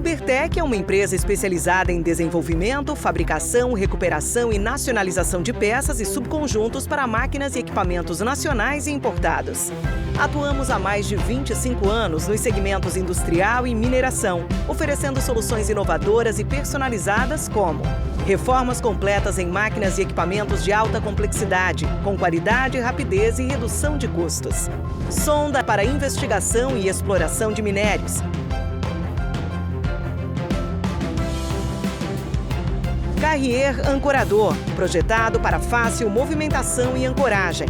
Ubertec é uma empresa especializada em desenvolvimento, fabricação, recuperação e nacionalização de peças e subconjuntos para máquinas e equipamentos nacionais e importados. Atuamos há mais de 25 anos nos segmentos industrial e mineração, oferecendo soluções inovadoras e personalizadas como reformas completas em máquinas e equipamentos de alta complexidade, com qualidade, rapidez e redução de custos. Sonda para investigação e exploração de minérios. Carrier Ancorador, projetado para fácil movimentação e ancoragem.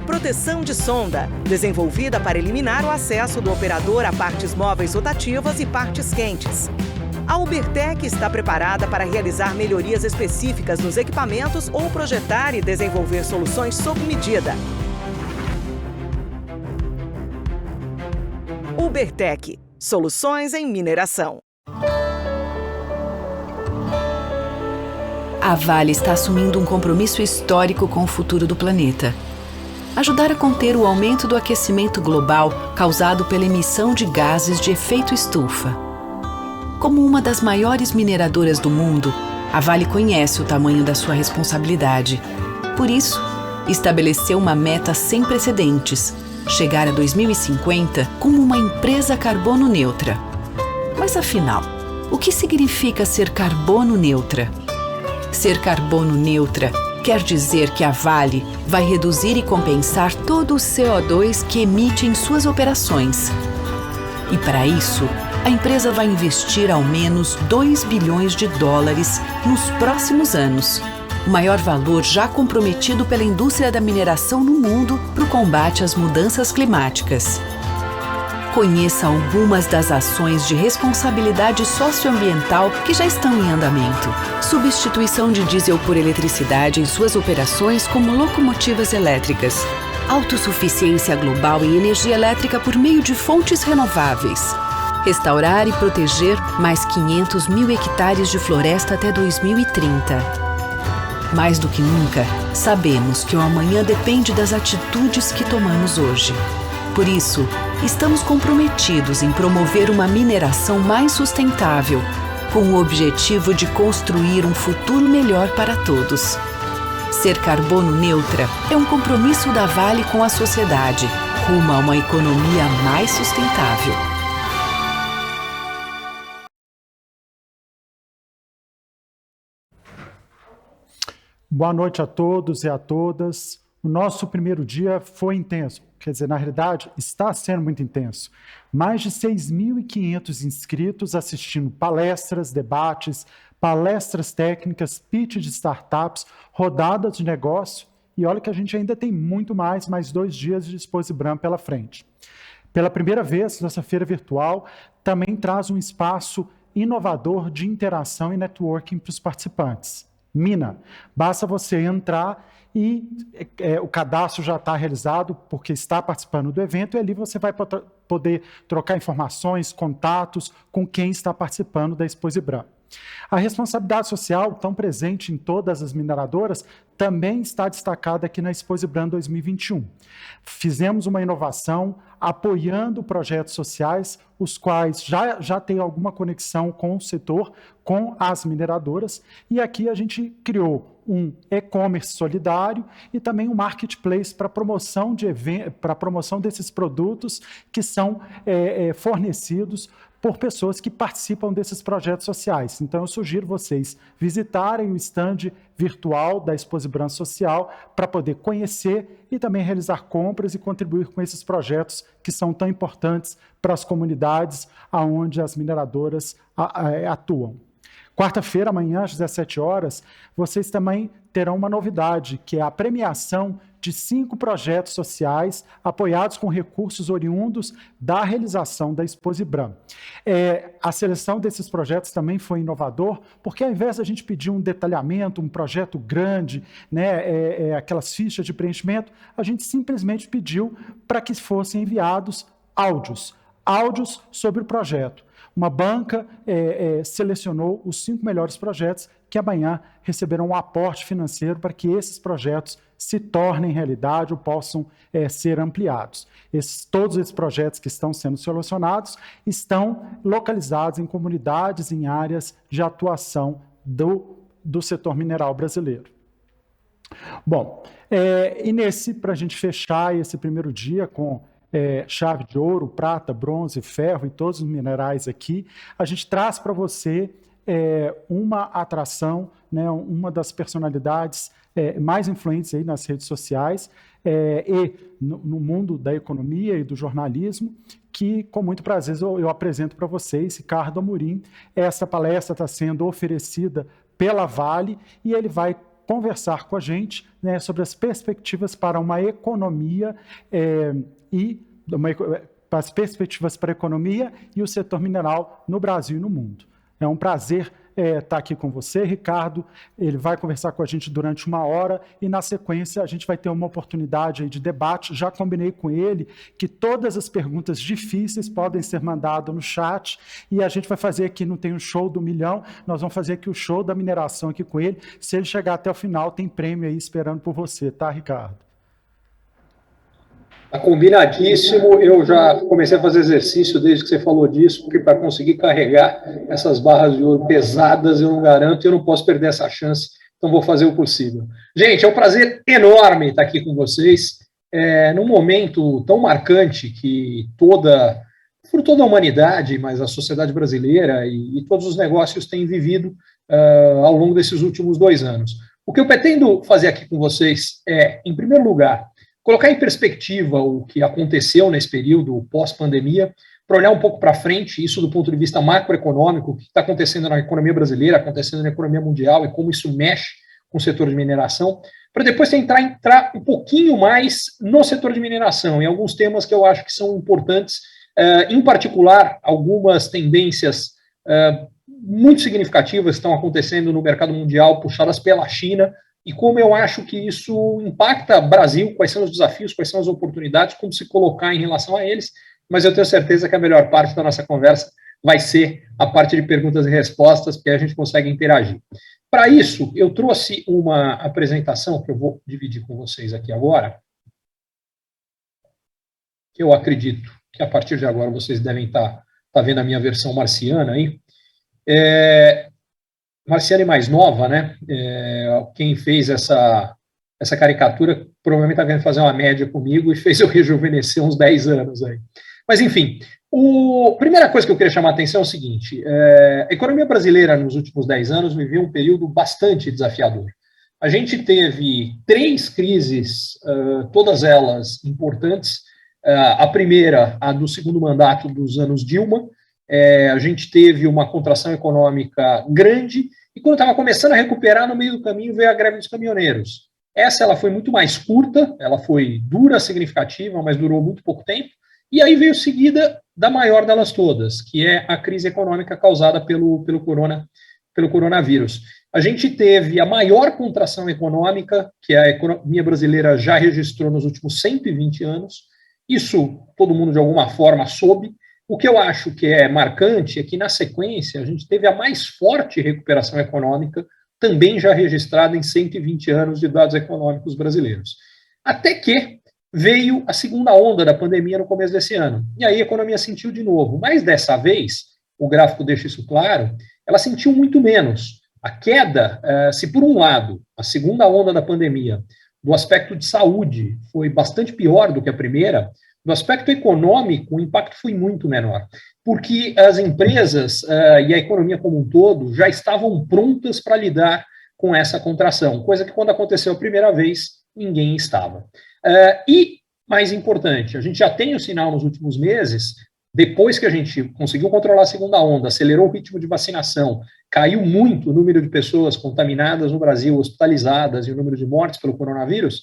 Proteção de sonda, desenvolvida para eliminar o acesso do operador a partes móveis rotativas e partes quentes. A Ubertec está preparada para realizar melhorias específicas nos equipamentos ou projetar e desenvolver soluções sob medida. Ubertec, soluções em mineração. A Vale está assumindo um compromisso histórico com o futuro do planeta. Ajudar a conter o aumento do aquecimento global causado pela emissão de gases de efeito estufa. Como uma das maiores mineradoras do mundo, a Vale conhece o tamanho da sua responsabilidade. Por isso, estabeleceu uma meta sem precedentes: chegar a 2050 como uma empresa carbono neutra. Mas afinal, o que significa ser carbono neutra? Ser carbono neutra quer dizer que a Vale vai reduzir e compensar todo o CO2 que emite em suas operações. E para isso, a empresa vai investir ao menos $2 bilhões nos próximos anos, o maior valor já comprometido pela indústria da mineração no mundo para o combate às mudanças climáticas. Conheça algumas das ações de responsabilidade socioambiental que já estão em andamento. Substituição de diesel por eletricidade em suas operações como locomotivas elétricas. Autossuficiência global em energia elétrica por meio de fontes renováveis. Restaurar e proteger mais 500 mil hectares de floresta até 2030. Mais do que nunca, sabemos que o amanhã depende das atitudes que tomamos hoje. Por isso, estamos comprometidos em promover uma mineração mais sustentável, com o objetivo de construir um futuro melhor para todos. Ser carbono neutra é um compromisso da Vale com a sociedade, rumo a uma economia mais sustentável. Boa noite a todos e a todas. O nosso primeiro dia foi intenso, quer dizer, na realidade, está sendo muito intenso. Mais de 6.500 inscritos assistindo palestras, debates, palestras técnicas, pitch de startups, rodadas de negócio. E olha que a gente ainda tem muito mais 2 dias de Exposibram pela frente. Pela primeira vez, nossa feira virtual também traz um espaço inovador de interação e networking para os participantes. Mina, basta você entrar e o cadastro já está realizado porque está participando do evento e ali você vai poder trocar informações, contatos com quem está participando da Exposibram. A responsabilidade social, tão presente em todas as mineradoras, também está destacada aqui na Exposibram 2021. Fizemos uma inovação apoiando projetos sociais, os quais já têm alguma conexão com o setor, com as mineradoras, e aqui a gente criou um e-commerce solidário e também um marketplace para promoção desses produtos que são fornecidos por pessoas que participam desses projetos sociais. Então, eu sugiro vocês visitarem o stand virtual da Exposibram Social para poder conhecer e também realizar compras e contribuir com esses projetos que são tão importantes para as comunidades onde as mineradoras atuam. Quarta-feira, amanhã, às 17 horas, vocês também terão uma novidade, que é a premiação de 5 projetos sociais apoiados com recursos oriundos da realização da Exposibram. A seleção desses projetos também foi inovador, porque ao invés de a gente pedir um detalhamento, um projeto grande, aquelas fichas de preenchimento, a gente simplesmente pediu para que fossem enviados áudios sobre o projeto. uma banca selecionou os 5 melhores projetos que amanhã receberão um aporte financeiro para que esses projetos se tornem realidade ou possam ser ampliados. Todos esses projetos que estão sendo selecionados estão localizados em comunidades, em áreas de atuação do setor mineral brasileiro. Bom, e para a gente fechar esse primeiro dia com chave de ouro, prata, bronze, ferro e todos os minerais aqui, a gente traz para você uma atração, né, uma das personalidades mais influentes aí nas redes sociais e no mundo da economia e do jornalismo, que com muito prazer eu apresento para vocês, Ricardo Amorim. Essa palestra está sendo oferecida pela Vale e ele vai conversar com a gente, né, sobre as perspectivas para uma economia as perspectivas para a economia e o setor mineral no Brasil e no mundo. É um prazer estar aqui com você, Ricardo. Ele vai conversar com a gente durante 1 hora e, na sequência, a gente vai ter uma oportunidade aí de debate. Já combinei com ele que todas as perguntas difíceis podem ser mandadas no chat e a gente vai fazer aqui, não tem um show do milhão, nós vamos fazer aqui o show da mineração aqui com ele. Se ele chegar até o final, tem prêmio aí esperando por você, tá, Ricardo? Está combinadíssimo. Eu já comecei a fazer exercício desde que você falou disso, porque para conseguir carregar essas barras de ouro pesadas, eu não garanto, eu não posso perder essa chance, então vou fazer o possível. Gente, é um prazer enorme estar aqui com vocês, num momento tão marcante que por toda a humanidade, mas a sociedade brasileira e todos os negócios têm vivido ao longo desses últimos 2 anos. O que eu pretendo fazer aqui com vocês em primeiro lugar, colocar em perspectiva o que aconteceu nesse período pós-pandemia, para olhar um pouco para frente, isso do ponto de vista macroeconômico, o que está acontecendo na economia brasileira, acontecendo na economia mundial e como isso mexe com o setor de mineração, para depois tentar entrar um pouquinho mais no setor de mineração, em alguns temas que eu acho que são importantes, em particular, algumas tendências muito significativas que estão acontecendo no mercado mundial, puxadas pela China, e como eu acho que isso impacta o Brasil, quais são os desafios, quais são as oportunidades, como se colocar em relação a eles, mas eu tenho certeza que a melhor parte da nossa conversa vai ser a parte de perguntas e respostas, porque a gente consegue interagir. Para isso, eu trouxe uma apresentação que eu vou dividir com vocês aqui agora, que eu acredito que a partir de agora vocês devem estar vendo a minha versão marciana aí. Marciana é mais nova, né? Quem fez essa caricatura provavelmente está querendo fazer uma média comigo e fez eu rejuvenescer uns 10 anos aí. Mas, enfim, a primeira coisa que eu queria chamar a atenção é o seguinte: a economia brasileira nos últimos 10 anos viveu um período bastante desafiador. A gente teve 3 crises, todas elas importantes. A primeira, a do segundo mandato dos anos Dilma. A gente teve uma contração econômica grande e quando estava começando a recuperar, no meio do caminho veio a greve dos caminhoneiros. Ela foi muito mais curta, ela foi dura, significativa, mas durou muito pouco tempo, e aí veio seguida da maior delas todas, que é a crise econômica causada pelo coronavírus. A gente teve a maior contração econômica que a economia brasileira já registrou nos últimos 120 anos, isso todo mundo de alguma forma soube. O que eu acho que é marcante é que, na sequência, a gente teve a mais forte recuperação econômica, também já registrada em 120 anos de dados econômicos brasileiros. Até que veio a segunda onda da pandemia no começo desse ano. E aí a economia sentiu de novo. Mas dessa vez, o gráfico deixa isso claro, ela sentiu muito menos. A queda, se por um lado, a segunda onda da pandemia, do aspecto de saúde, foi bastante pior do que a primeira, no aspecto econômico, o impacto foi muito menor, porque as empresas e a economia como um todo já estavam prontas para lidar com essa contração, coisa que quando aconteceu a primeira vez, ninguém estava. E, mais importante, a gente já tem o sinal nos últimos meses, depois que a gente conseguiu controlar a segunda onda, acelerou o ritmo de vacinação, caiu muito o número de pessoas contaminadas no Brasil, hospitalizadas e o número de mortes pelo coronavírus,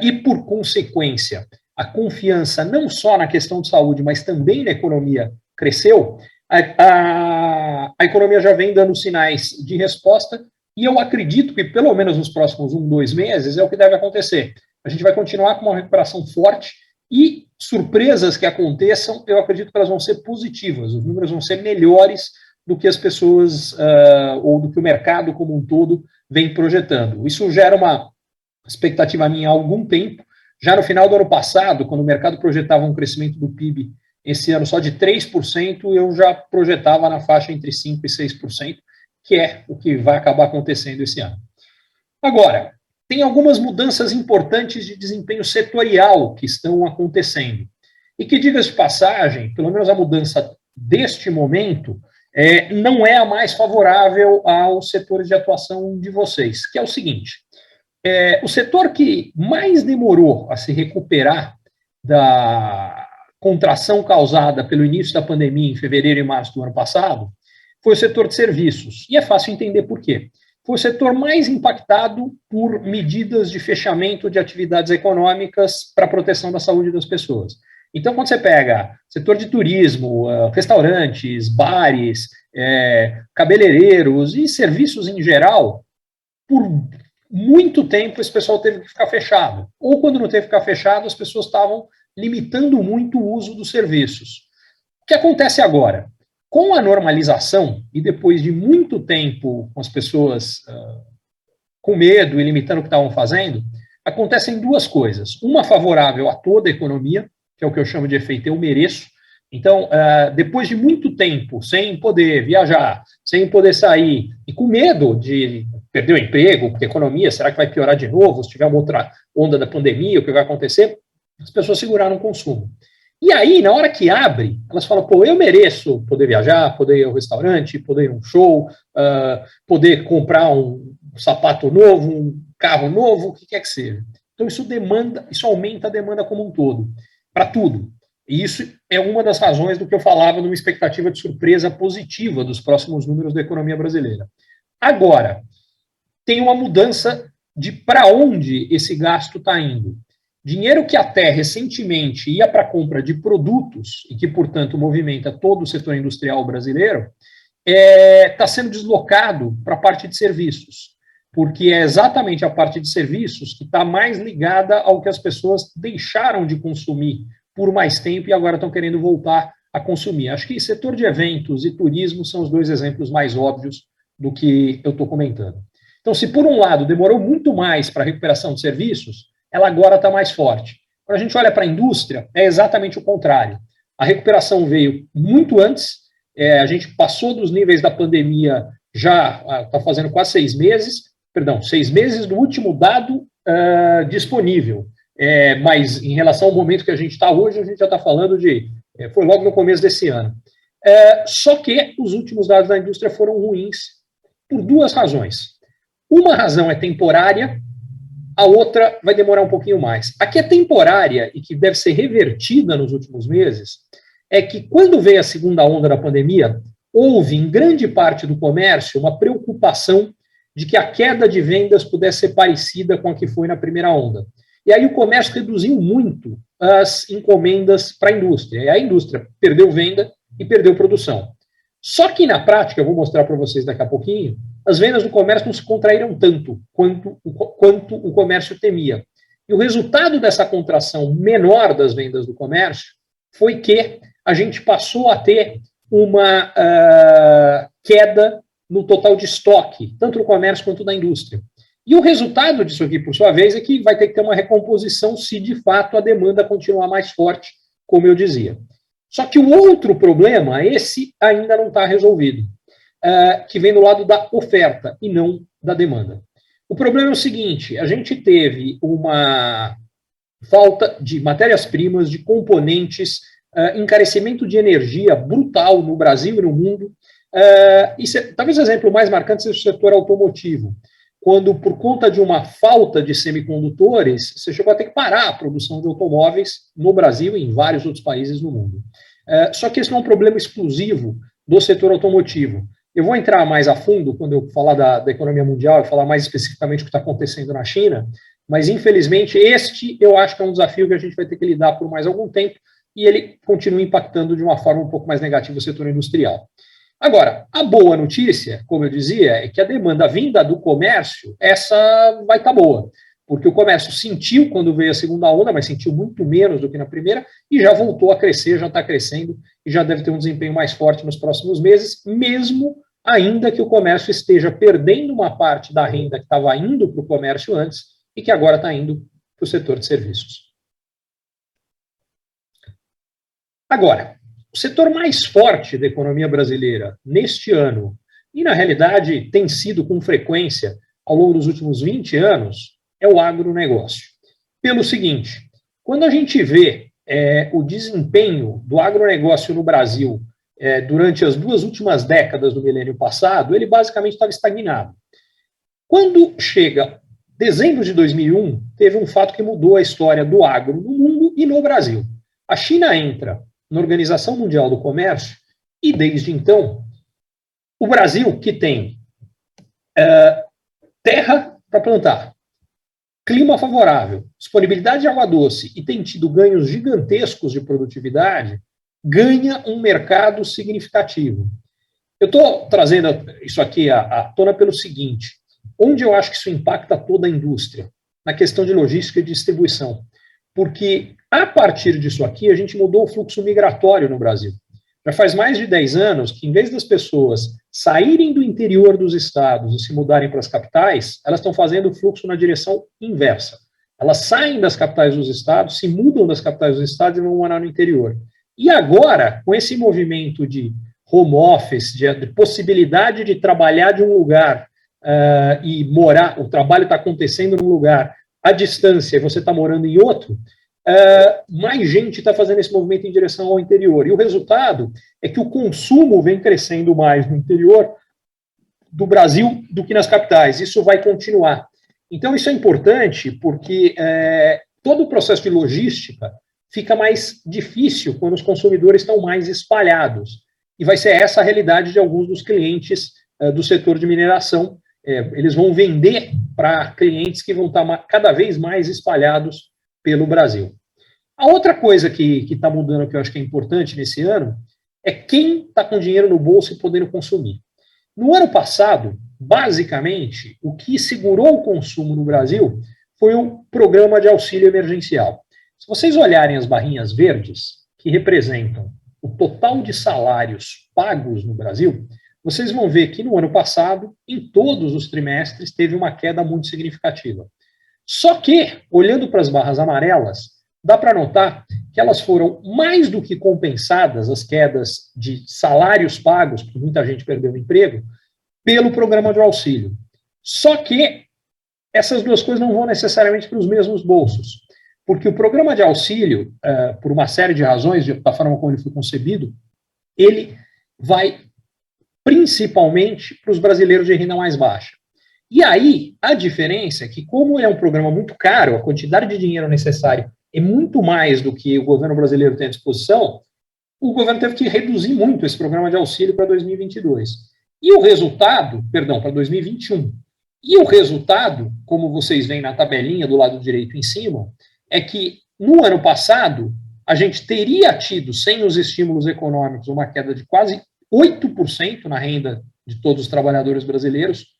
e, por consequência, a confiança não só na questão de saúde, mas também na economia cresceu, a economia já vem dando sinais de resposta e eu acredito que pelo menos nos próximos 1, 2 meses é o que deve acontecer. A gente vai continuar com uma recuperação forte E surpresas que aconteçam, eu acredito que elas vão ser positivas, os números vão ser melhores do que as pessoas, ou do que o mercado como um todo vem projetando. Isso gera uma expectativa minha há algum tempo. Já no final do ano passado, quando o mercado projetava um crescimento do PIB esse ano só de 3%, eu já projetava na faixa entre 5% e 6%, que é o que vai acabar acontecendo esse ano. Agora, tem algumas mudanças importantes de desempenho setorial que estão acontecendo. E que, diga-se de passagem, pelo menos a mudança deste momento, não é a mais favorável aos setores de atuação de vocês, que é o seguinte: o setor que mais demorou a se recuperar da contração causada pelo início da pandemia em fevereiro e março do ano passado foi o setor de serviços. E é fácil entender por quê. Foi o setor mais impactado por medidas de fechamento de atividades econômicas para a proteção da saúde das pessoas. Então, quando você pega setor de turismo, restaurantes, bares, cabeleireiros e serviços em geral, por muito tempo esse pessoal teve que ficar fechado. Ou quando não teve que ficar fechado, as pessoas estavam limitando muito o uso dos serviços. O que acontece agora? Com a normalização, e depois de muito tempo com as pessoas com medo e limitando o que estavam fazendo, acontecem duas coisas. Uma favorável a toda a economia, que é o que eu chamo de efeito eu mereço. Então, depois de muito tempo sem poder viajar, sem poder sair, e com medo de perder o emprego, porque a economia, será que vai piorar de novo? Se tiver uma outra onda da pandemia, o que vai acontecer? As pessoas seguraram o consumo. E aí, na hora que abre, elas falam, pô, eu mereço poder viajar, poder ir ao restaurante, poder ir a um show, poder comprar um sapato novo, um carro novo, o que quer que seja. Então, isso aumenta a demanda como um todo, para tudo. E isso é uma das razões do que eu falava numa expectativa de surpresa positiva dos próximos números da economia brasileira. Agora, tem uma mudança de para onde esse gasto está indo. Dinheiro que até recentemente ia para a compra de produtos e que, portanto, movimenta todo o setor industrial brasileiro, está sendo deslocado para a parte de serviços, porque é exatamente a parte de serviços que está mais ligada ao que as pessoas deixaram de consumir por mais tempo e agora estão querendo voltar a consumir. Acho que setor de eventos e turismo são os dois exemplos mais óbvios do que eu estou comentando. Então, se por um lado demorou muito mais para a recuperação de serviços, ela agora está mais forte. Quando a gente olha para a indústria, é exatamente o contrário. A recuperação veio muito antes, a gente passou dos níveis da pandemia, já está fazendo quase 6 meses, 6 meses do último dado disponível. Mas em relação ao momento que a gente está hoje, a gente já está falando foi logo no começo desse ano. Só que os últimos dados da indústria foram ruins por duas razões. Uma razão é temporária, a outra vai demorar um pouquinho mais. A que é temporária e que deve ser revertida nos últimos meses é que, quando veio a segunda onda da pandemia, houve, em grande parte do comércio, uma preocupação de que a queda de vendas pudesse ser parecida com a que foi na primeira onda. E aí o comércio reduziu muito as encomendas para a indústria. E a indústria perdeu venda e perdeu produção. Só que, na prática, eu vou mostrar para vocês daqui a pouquinho, as vendas do comércio não se contraíram tanto quanto o comércio temia. E o resultado dessa contração menor das vendas do comércio foi que a gente passou a ter uma queda no total de estoque, tanto no comércio quanto na indústria. E o resultado disso aqui, por sua vez, é que vai ter que ter uma recomposição se, de fato, a demanda continuar mais forte, como eu dizia. Só que o outro problema, esse ainda não está resolvido, que vem do lado da oferta e não da demanda. O problema é o seguinte: a gente teve uma falta de matérias-primas, de componentes, encarecimento de energia brutal no Brasil e no mundo. Talvez o exemplo mais marcante seja o setor automotivo, quando, por conta de uma falta de semicondutores, você chegou a ter que parar a produção de automóveis no Brasil e em vários outros países no mundo. Só que esse não é um problema exclusivo do setor automotivo. Eu vou entrar mais a fundo quando eu falar da economia mundial e falar mais especificamente o que está acontecendo na China, mas, infelizmente, eu acho que é um desafio que a gente vai ter que lidar por mais algum tempo e ele continua impactando de uma forma um pouco mais negativa o setor industrial. Agora, a boa notícia, como eu dizia, é que a demanda vinda do comércio, essa vai estar boa. porque o comércio sentiu quando veio a segunda onda, mas sentiu muito menos do que na primeira, e já voltou a crescer, já está crescendo, e já deve ter um desempenho mais forte nos próximos meses, mesmo ainda que o comércio esteja perdendo uma parte da renda que estava indo para o comércio antes, e que agora está indo para o setor de serviços. Agora, o setor mais forte da economia brasileira neste ano, e na realidade tem sido com frequência ao longo dos últimos 20 anos, é o agronegócio. Pelo seguinte, quando a gente vê o desempenho do agronegócio no Brasil durante as 2 últimas décadas do milênio passado, ele basicamente estava estagnado. Quando chega dezembro de 2001, teve um fato que mudou a história do agro no mundo e no Brasil. A China entra na Organização Mundial do Comércio e, desde então, o Brasil, que tem terra para plantar, clima favorável, disponibilidade de água doce e tem tido ganhos gigantescos de produtividade, ganha um mercado significativo. Eu estou trazendo isso aqui à tona pelo seguinte, onde eu acho que isso impacta toda a indústria, na questão de logística e distribuição, porque a partir disso aqui a gente mudou o fluxo migratório no Brasil. Já faz mais de 10 anos que, em vez das pessoas saírem do interior dos estados e se mudarem para as capitais, elas estão fazendo o fluxo na direção inversa. Elas saem das capitais dos estados, se mudam das capitais dos estados e vão morar no interior. E agora, com esse movimento de home office, de possibilidade de trabalhar de um lugar e morar, o trabalho está acontecendo num lugar à distância e você está morando em outro, mais gente está fazendo esse movimento em direção ao interior. E o resultado é que o consumo vem crescendo mais no interior do Brasil do que nas capitais. Isso vai continuar. Então, isso é importante porque todo o processo de logística fica mais difícil quando os consumidores estão mais espalhados. E vai ser essa a realidade de alguns dos clientes do setor de mineração. Eles vão vender para clientes que vão estar cada vez mais espalhados pelo Brasil. A outra coisa que está mudando, que eu acho que é importante nesse ano, é quem está com dinheiro no bolso e podendo consumir. No ano passado, basicamente, o que segurou o consumo no Brasil foi o programa de auxílio emergencial. Se vocês olharem as barrinhas verdes, que representam o total de salários pagos no Brasil, vocês vão ver que no ano passado, em todos os trimestres, teve uma queda muito significativa. Só que, olhando para as barras amarelas, dá para notar que elas foram mais do que compensadas, as quedas de salários pagos, porque muita gente perdeu o emprego, pelo programa de auxílio. Só que essas duas coisas não vão necessariamente para os mesmos bolsos, porque o programa de auxílio, por uma série de razões, da forma como ele foi concebido, ele vai principalmente para os brasileiros de renda mais baixa. E aí, a diferença é que, como é um programa muito caro, a quantidade de dinheiro necessária é muito mais do que o governo brasileiro tem à disposição, o governo teve que reduzir muito esse programa de auxílio para 2022. E o resultado, para 2021. E o resultado, como vocês veem na tabelinha do lado direito em cima, é que no ano passado, a gente teria tido, sem os estímulos econômicos, uma queda de quase 8% na renda de todos os trabalhadores brasileiros,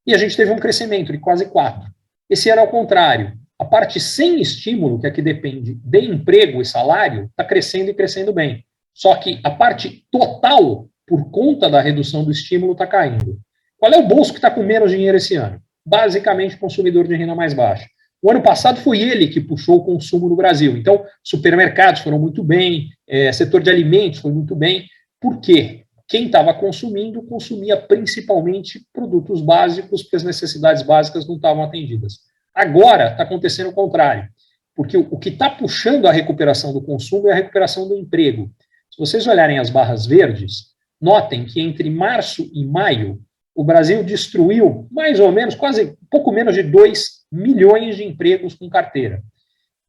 e a gente teve um crescimento de quase 4%. Esse ano, ao contrário, a parte sem estímulo, que é que depende de emprego e salário, está crescendo e crescendo bem. Só que a parte total, por conta da redução do estímulo, está caindo. Qual é o bolso que está com menos dinheiro esse ano? Basicamente, o consumidor de renda mais baixa. O ano passado foi ele que puxou o consumo no Brasil. Então, supermercados foram muito bem, setor de alimentos foi muito bem. Por quê? Quem estava consumindo, consumia principalmente produtos básicos, porque as necessidades básicas não estavam atendidas. Agora está acontecendo o contrário, porque o que está puxando a recuperação do consumo é a recuperação do emprego. Se vocês olharem as barras verdes, notem que entre março e maio, o Brasil destruiu mais ou menos, quase pouco menos de 2 milhões de empregos com carteira.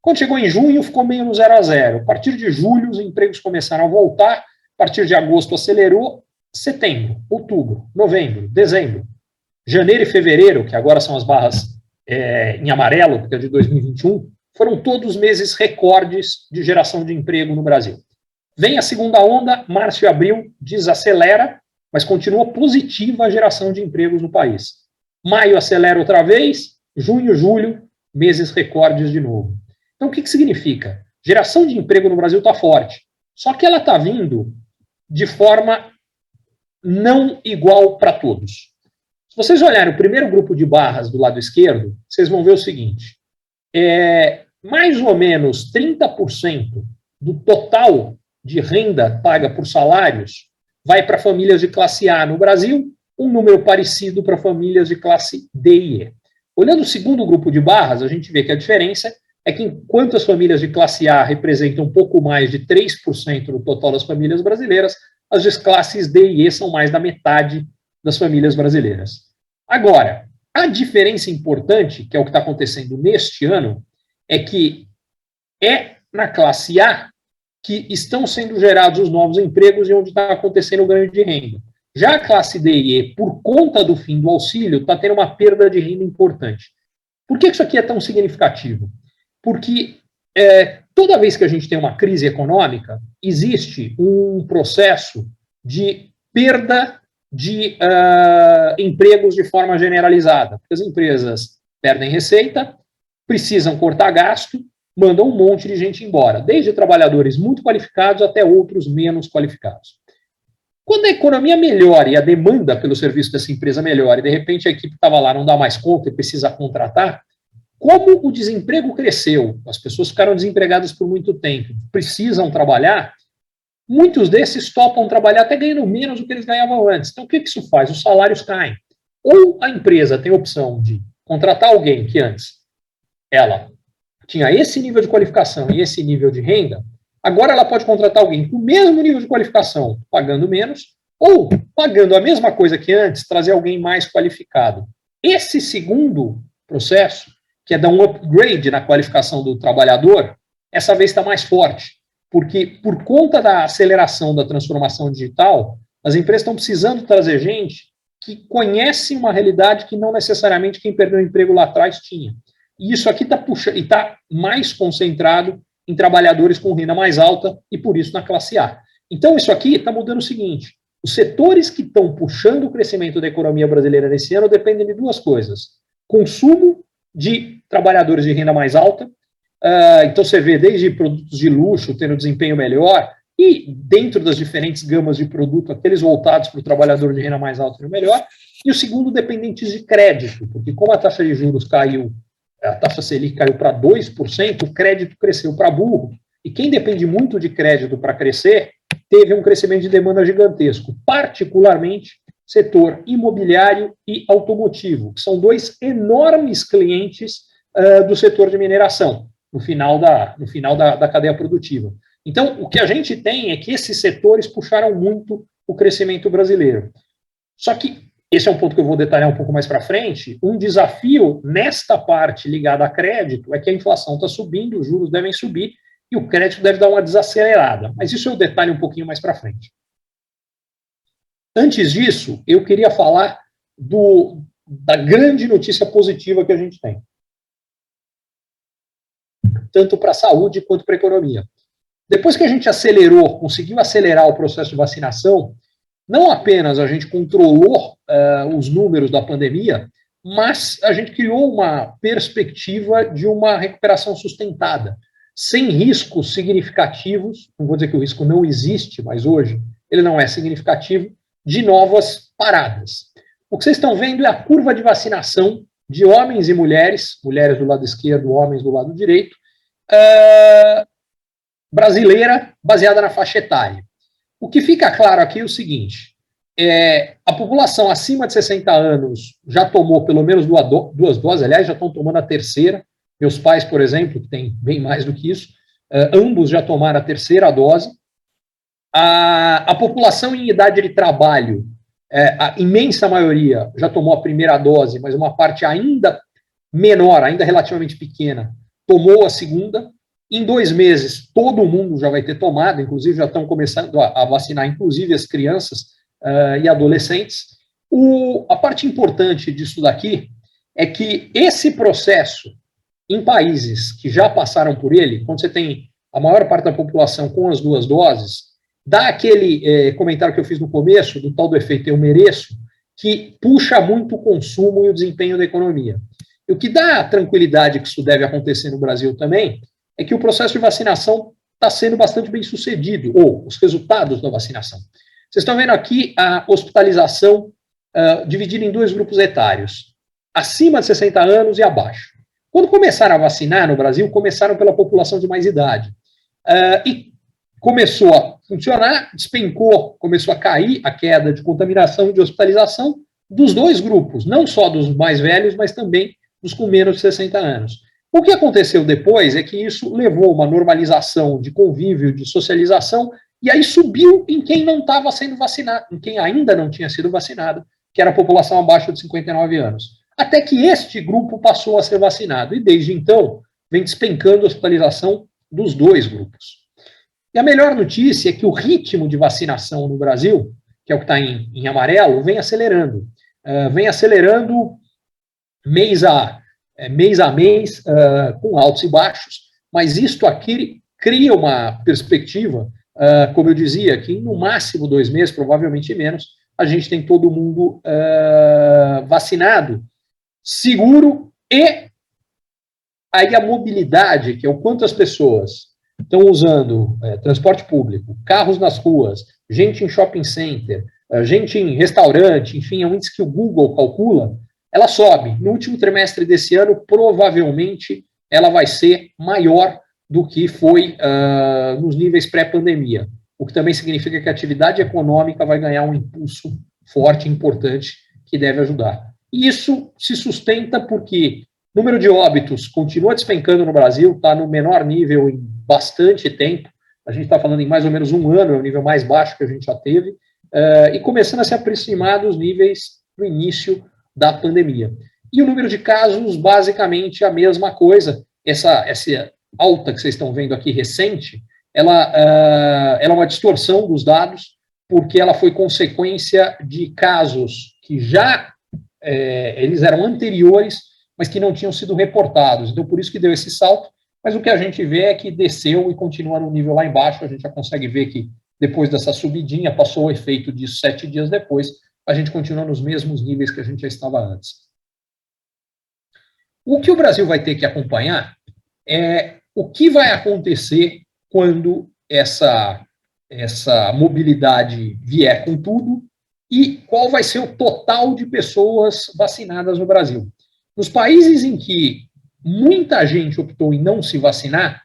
Quando chegou em junho, ficou meio no 0-0. A partir de julho, os empregos começaram a voltar. A partir de agosto, acelerou. Setembro, outubro, novembro, dezembro, janeiro e fevereiro, que agora são as barras em amarelo, porque é de 2021, foram todos meses recordes de geração de emprego no Brasil. Vem a segunda onda, março e abril, desacelera, mas continua positiva a geração de empregos no país. Maio acelera outra vez, junho, julho, meses recordes de novo. Então, o que significa? Geração de emprego no Brasil está forte, só que ela está vindo de forma não igual para todos. Se vocês olharem o primeiro grupo de barras do lado esquerdo, vocês vão ver o seguinte, mais ou menos 30% do total de renda paga por salários vai para famílias de classe A no Brasil, um número parecido para famílias de classe D e E. Olhando o segundo grupo de barras, a gente vê que a diferença é que enquanto as famílias de classe A representam um pouco mais de 3% do total das famílias brasileiras, as de classes D e E são mais da metade das famílias brasileiras. Agora, a diferença importante, que é o que está acontecendo neste ano, é que é na classe A que estão sendo gerados os novos empregos e onde está acontecendo o ganho de renda. Já a classe D e E, por conta do fim do auxílio, está tendo uma perda de renda importante. Por que isso aqui é tão significativo? Porque toda vez que a gente tem uma crise econômica, existe um processo de perda de empregos de forma generalizada. Porque as empresas perdem receita, precisam cortar gasto, mandam um monte de gente embora, desde trabalhadores muito qualificados até outros menos qualificados. Quando a economia melhora e a demanda pelo serviço dessa empresa melhora, e de repente a equipe estava lá, não dá mais conta e precisa contratar, como o desemprego cresceu, as pessoas ficaram desempregadas por muito tempo, precisam trabalhar, muitos desses topam trabalhar até ganhando menos do que eles ganhavam antes. Então, o que isso faz? Os salários caem. Ou a empresa tem a opção de contratar alguém que antes ela tinha esse nível de qualificação e esse nível de renda, agora ela pode contratar alguém com o mesmo nível de qualificação, pagando menos, ou pagando a mesma coisa que antes, trazer alguém mais qualificado. Esse segundo processo, que é dar um upgrade na qualificação do trabalhador, essa vez está mais forte, porque por conta da aceleração da transformação digital, as empresas estão precisando trazer gente que conhece uma realidade que não necessariamente quem perdeu o emprego lá atrás tinha. E isso aqui está mais concentrado em trabalhadores com renda mais alta e, por isso, na classe A. Então, isso aqui está mudando o seguinte, os setores que estão puxando o crescimento da economia brasileira nesse ano dependem de duas coisas. Consumo de trabalhadores de renda mais alta, então você vê desde produtos de luxo tendo desempenho melhor, e dentro das diferentes gamas de produto, aqueles voltados para o trabalhador de renda mais alta tendo melhor, e o segundo, dependentes de crédito, porque como a taxa de juros caiu, a taxa Selic caiu para 2%, o crédito cresceu para burro, e quem depende muito de crédito para crescer, teve um crescimento de demanda gigantesco, particularmente setor imobiliário e automotivo, que são dois enormes clientes do setor de mineração, no final da cadeia produtiva. Então, o que a gente tem é que esses setores puxaram muito o crescimento brasileiro. Só que, esse é um ponto que eu vou detalhar um pouco mais para frente, um desafio nesta parte ligada a crédito é que a inflação está subindo, os juros devem subir e o crédito deve dar uma desacelerada. Mas isso eu detalho um pouquinho mais para frente. Antes disso, eu queria falar da grande notícia positiva que a gente tem. Tanto para a saúde quanto para a economia. Depois que a gente conseguiu acelerar o processo de vacinação, não apenas a gente controlou os números da pandemia, mas a gente criou uma perspectiva de uma recuperação sustentada, sem riscos significativos, não vou dizer que o risco não existe, mas hoje ele não é significativo, de novas paradas. O que vocês estão vendo é a curva de vacinação de homens e mulheres, mulheres do lado esquerdo, homens do lado direito, brasileira, baseada na faixa etária. O que fica claro aqui é o seguinte, a população acima de 60 anos já tomou pelo menos duas doses, aliás, já estão tomando a terceira. Meus pais, por exemplo, que têm bem mais do que isso, ambos já tomaram a terceira dose. A população em idade de trabalho, a imensa maioria já tomou a primeira dose, mas uma parte ainda menor, ainda relativamente pequena, tomou a segunda. Em 2 meses, todo mundo já vai ter tomado, inclusive já estão começando a vacinar, inclusive as crianças e adolescentes. A parte importante disso daqui é que esse processo, em países que já passaram por ele, quando você tem a maior parte da população com as 2 doses, dá aquele comentário que eu fiz no começo, do tal do efeito eu mereço, que puxa muito o consumo e o desempenho da economia. E o que dá tranquilidade que isso deve acontecer no Brasil também é que o processo de vacinação está sendo bastante bem sucedido, ou os resultados da vacinação. Vocês estão vendo aqui a hospitalização dividida em dois grupos etários, acima de 60 anos e abaixo. Quando começaram a vacinar no Brasil, começaram pela população de mais idade. E começou a funcionar, despencou, começou a cair a queda de contaminação e de hospitalização dos dois grupos, não só dos mais velhos, mas também dos com menos de 60 anos. O que aconteceu depois é que isso levou a uma normalização de convívio, de socialização, e aí subiu em quem não estava sendo vacinado, em quem ainda não tinha sido vacinado, que era a população abaixo de 59 anos. Até que este grupo passou a ser vacinado, e desde então vem despencando a hospitalização dos dois grupos. E a melhor notícia é que o ritmo de vacinação no Brasil, que é o que está em amarelo, vem acelerando. Vem acelerando mês a mês, com altos e baixos, mas isto aqui cria uma perspectiva, como eu dizia, que no máximo 2 meses, provavelmente menos, a gente tem todo mundo vacinado, seguro, e aí a mobilidade, que é o quanto as pessoas estão usando transporte público, carros nas ruas, gente em shopping center, gente em restaurante, enfim, é um índice que o Google calcula, ela sobe. No último trimestre desse ano, provavelmente, ela vai ser maior do que foi nos níveis pré-pandemia, o que também significa que a atividade econômica vai ganhar um impulso forte, importante, que deve ajudar. E isso se sustenta porque o número de óbitos continua despencando no Brasil, está no menor nível em bastante tempo, a gente está falando em mais ou menos 1 ano, é o nível mais baixo que a gente já teve, e começando a se aproximar dos níveis do início da pandemia. E o número de casos, basicamente, a mesma coisa. Essa alta que vocês estão vendo aqui, recente, ela é uma distorção dos dados, porque ela foi consequência de casos que já eles eram anteriores, mas que não tinham sido reportados. Então, por isso que deu esse salto, mas o que a gente vê é que desceu e continua no nível lá embaixo. A gente já consegue ver que depois dessa subidinha, passou o efeito disso 7 dias depois, a gente continua nos mesmos níveis que a gente já estava antes. O que o Brasil vai ter que acompanhar é o que vai acontecer quando essa mobilidade vier com tudo e qual vai ser o total de pessoas vacinadas no Brasil. Nos países em que muita gente optou em não se vacinar,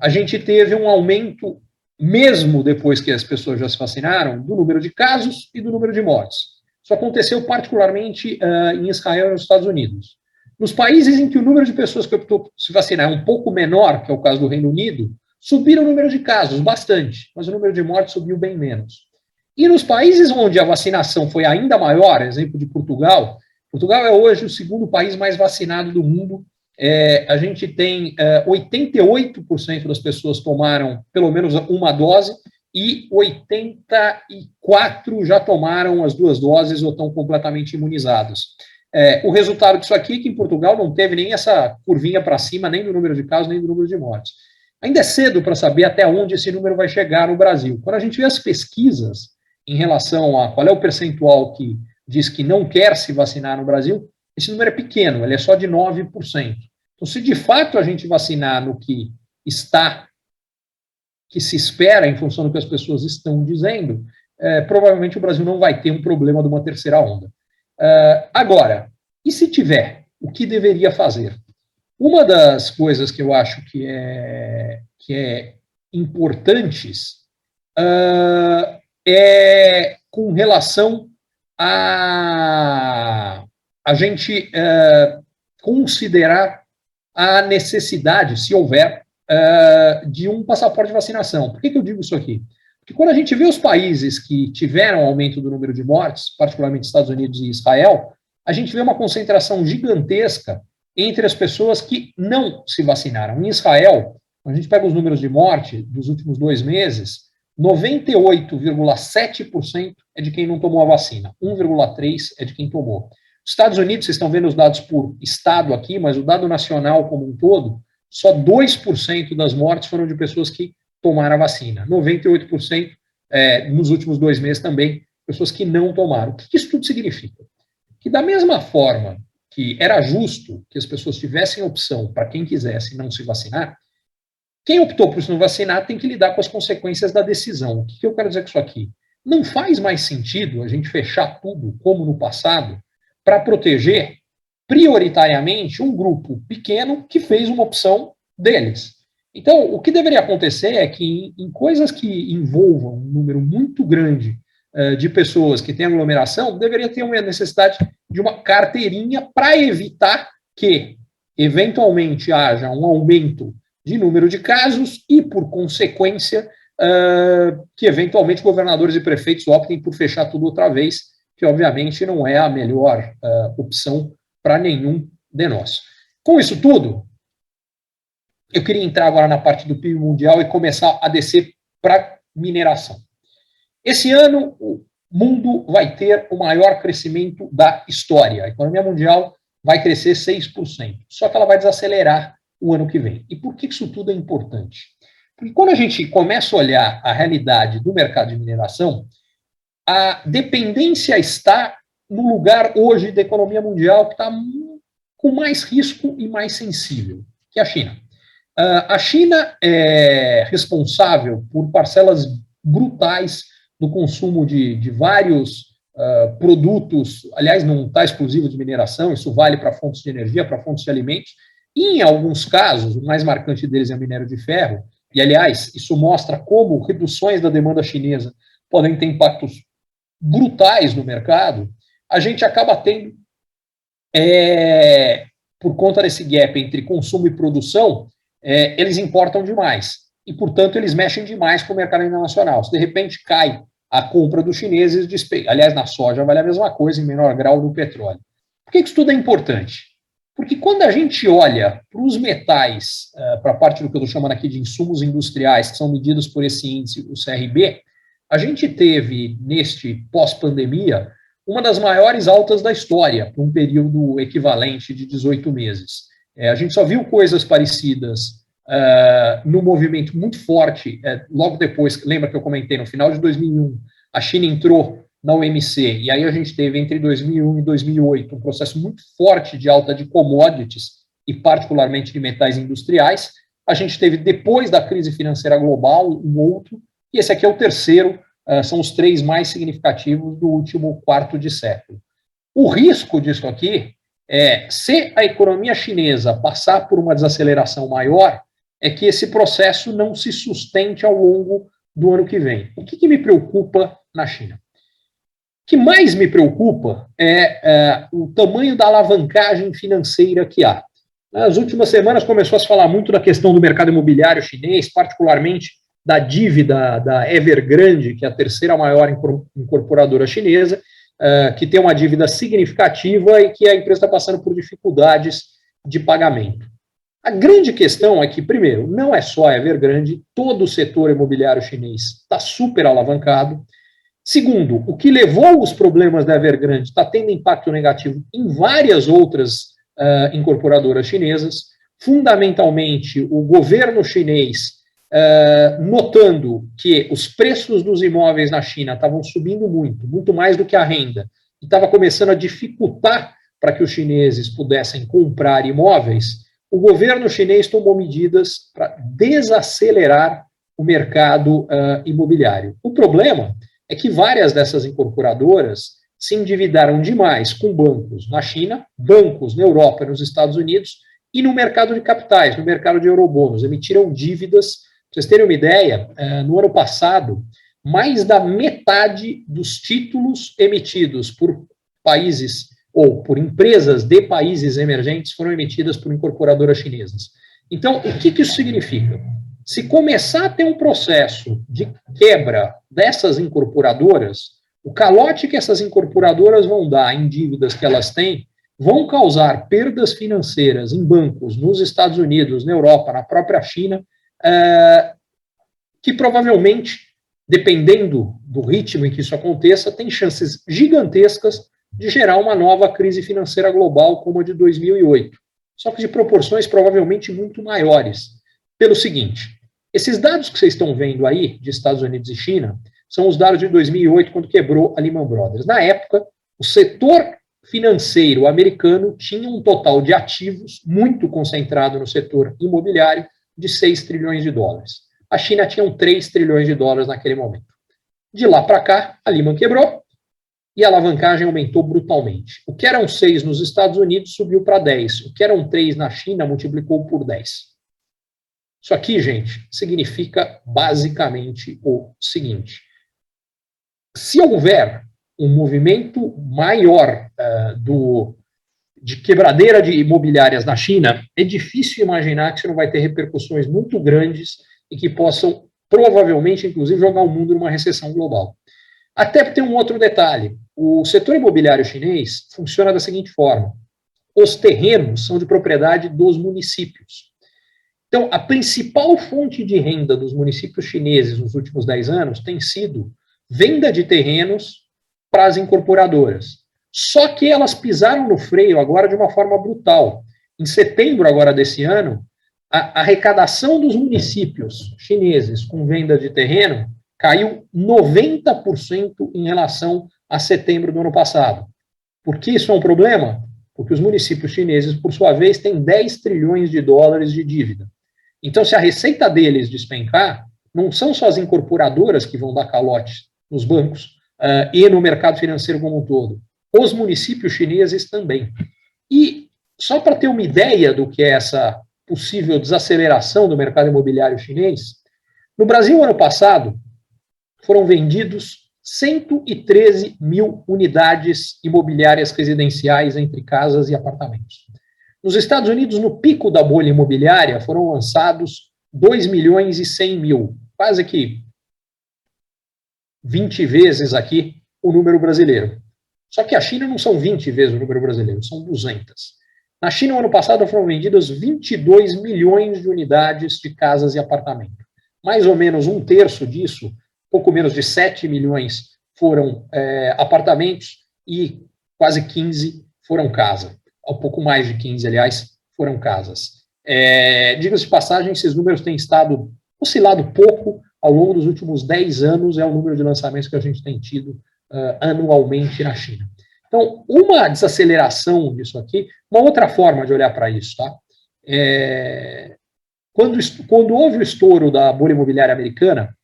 a gente teve um aumento, mesmo depois que as pessoas já se vacinaram, do número de casos e do número de mortes. Isso aconteceu particularmente em Israel e nos Estados Unidos. Nos países em que o número de pessoas que optou por se vacinar é um pouco menor, que é o caso do Reino Unido, subiram o número de casos bastante, mas o número de mortes subiu bem menos. E nos países onde a vacinação foi ainda maior, exemplo de Portugal, Portugal é hoje o 2º país mais vacinado do mundo. A gente tem 88% das pessoas tomaram pelo menos uma dose e 84% já tomaram as 2 doses ou estão completamente imunizados. O resultado disso aqui é que em Portugal não teve nem essa curvinha para cima, nem do número de casos, nem do número de mortes. Ainda é cedo para saber até onde esse número vai chegar no Brasil. Quando a gente vê as pesquisas em relação a qual é o percentual que diz que não quer se vacinar no Brasil, esse número é pequeno, ele é só de 9%. Então, se de fato a gente vacinar no que se espera em função do que as pessoas estão dizendo, provavelmente o Brasil não vai ter um problema de uma terceira onda. Agora, e se tiver, o que deveria fazer? Uma das coisas que eu acho que é importantes é com relação a gente considerar a necessidade, se houver, de um passaporte de vacinação. Por que eu digo isso aqui? Porque quando a gente vê os países que tiveram aumento do número de mortes, particularmente Estados Unidos e Israel, a gente vê uma concentração gigantesca entre as pessoas que não se vacinaram. Em Israel, quando a gente pega os números de morte dos últimos 2 meses, 98,7% é de quem não tomou a vacina, 1,3% é de quem tomou. Os Estados Unidos, vocês estão vendo os dados por estado aqui, mas o dado nacional como um todo, só 2% das mortes foram de pessoas que tomaram a vacina. 98% nos últimos 2 meses também, pessoas que não tomaram. O que isso tudo significa? Que da mesma forma que era justo que as pessoas tivessem opção para quem quisesse não se vacinar, quem optou por se não vacinar tem que lidar com as consequências da decisão. O que eu quero dizer com isso aqui? Não faz mais sentido a gente fechar tudo, como no passado, para proteger prioritariamente um grupo pequeno que fez uma opção deles. Então, o que deveria acontecer é que em coisas que envolvam um número muito grande de pessoas que têm aglomeração, deveria ter uma necessidade de uma carteirinha para evitar que, eventualmente, haja um aumento de número de casos e, por consequência, que, eventualmente, governadores e prefeitos optem por fechar tudo outra vez, que, obviamente, não é a melhor opção para nenhum de nós. Com isso tudo, eu queria entrar agora na parte do PIB mundial e começar a descer para mineração. Esse ano, o mundo vai ter o maior crescimento da história. A economia mundial vai crescer 6%. Só que ela vai desacelerar o ano que vem. E por que isso tudo é importante? Porque quando a gente começa a olhar a realidade do mercado de mineração, a dependência está no lugar hoje da economia mundial que está com mais risco e mais sensível, que é a China. A China é responsável por parcelas brutais do consumo de vários produtos, aliás, não está exclusivo de mineração, isso vale para fontes de energia, para fontes de alimentos, e em alguns casos, o mais marcante deles é o minério de ferro, e aliás, isso mostra como reduções da demanda chinesa podem ter impactos brutais no mercado. A gente acaba tendo, por conta desse gap entre consumo e produção, eles importam demais, e, portanto, eles mexem demais com o mercado internacional. Se, de repente, cai a compra dos chineses, aliás, na soja vale a mesma coisa, em menor grau no petróleo. Por que isso tudo é importante? Porque quando a gente olha para os metais, para a parte do que eu estou chamando aqui de insumos industriais, que são medidos por esse índice, o CRB, a gente teve, neste pós-pandemia, uma das maiores altas da história, por um período equivalente de 18 meses. A gente só viu coisas parecidas no movimento muito forte, logo depois, lembra que eu comentei, no final de 2001, a China entrou na OMC, e aí a gente teve entre 2001 e 2008 um processo muito forte de alta de commodities, e particularmente de metais industriais. A gente teve, depois da crise financeira global, um outro, e esse aqui é o terceiro, são os três mais significativos do último quarto de século. O risco disso aqui se a economia chinesa passar por uma desaceleração maior, é que esse processo não se sustente ao longo do ano que vem. O que me preocupa na China? O que mais me preocupa é o tamanho da alavancagem financeira que há. Nas últimas semanas começou a se falar muito da questão do mercado imobiliário chinês, particularmente da dívida da Evergrande, que é a terceira maior incorporadora chinesa, que tem uma dívida significativa e que a empresa está passando por dificuldades de pagamento. A grande questão é que, primeiro, não é só a Evergrande, todo o setor imobiliário chinês está super alavancado. Segundo, o que levou os problemas da Evergrande está tendo impacto negativo em várias outras incorporadoras chinesas. Fundamentalmente, o governo chinês, notando que os preços dos imóveis na China estavam subindo muito mais do que a renda, e estava começando a dificultar para que os chineses pudessem comprar imóveis, o governo chinês tomou medidas para desacelerar o mercado imobiliário. O problema é que várias dessas incorporadoras se endividaram demais com bancos na China, bancos na Europa e nos Estados Unidos, e no mercado de capitais, no mercado de eurobônus, emitiram dívidas. Para vocês terem uma ideia, no ano passado, mais da metade dos títulos emitidos por países ou por empresas de países emergentes foram emitidas por incorporadoras chinesas. Então, o que isso significa? Se começar a ter um processo de quebra dessas incorporadoras, o calote que essas incorporadoras vão dar em dívidas que elas têm vão causar perdas financeiras em bancos nos Estados Unidos, na Europa, na própria China, que provavelmente, dependendo do ritmo em que isso aconteça, tem chances gigantescas de gerar uma nova crise financeira global como a de 2008, só que de proporções provavelmente muito maiores. Pelo seguinte, esses dados que vocês estão vendo aí, de Estados Unidos e China, são os dados de 2008, quando quebrou a Lehman Brothers. Na época, o setor financeiro americano tinha um total de ativos muito concentrado no setor imobiliário de 6 trilhões de dólares. A China tinha 3 trilhões de dólares naquele momento. De lá para cá, a Lehman quebrou e a alavancagem aumentou brutalmente. O que eram 6 nos Estados Unidos subiu para 10. O que eram 3 na China multiplicou por 10. Isso aqui, gente, significa basicamente o seguinte. Se houver um movimento maior de quebradeira de imobiliárias na China, é difícil imaginar que isso não vai ter repercussões muito grandes e que possam, provavelmente, inclusive, jogar o mundo numa recessão global. Até porque tem um outro detalhe. O setor imobiliário chinês funciona da seguinte forma. Os terrenos são de propriedade dos municípios. Então, a principal fonte de renda dos municípios chineses nos últimos 10 anos tem sido venda de terrenos para as incorporadoras. Só que elas pisaram no freio agora de uma forma brutal. Em setembro agora desse ano, a arrecadação dos municípios chineses com venda de terreno caiu 90% em relação a setembro do ano passado. Por que isso é um problema? Porque os municípios chineses, por sua vez, têm 10 trilhões de dólares de dívida. Então, se a receita deles despencar, não são só as incorporadoras que vão dar calote nos bancos e no mercado financeiro como um todo. Os municípios chineses também. E, só para ter uma ideia do que é essa possível desaceleração do mercado imobiliário chinês, no Brasil, ano passado, foram vendidos 113 mil unidades imobiliárias residenciais entre casas e apartamentos. Nos Estados Unidos, no pico da bolha imobiliária, foram lançados 2 milhões e 100 mil, quase que 20 vezes aqui o número brasileiro. Só que a China não são 20 vezes o número brasileiro, são 200. Na China, no ano passado, foram vendidas 22 milhões de unidades de casas e apartamentos. Mais ou menos um terço disso, pouco menos de 7 milhões, foram apartamentos e quase 15 foram casas. Um pouco mais de 15, aliás, foram casas. Diga-se de passagem, esses números têm oscilado pouco ao longo dos últimos 10 anos, é o número de lançamentos que a gente tem tido anualmente na China. Então, uma desaceleração disso aqui, uma outra forma de olhar para isso, tá? Quando houve o estouro da bolha imobiliária americana,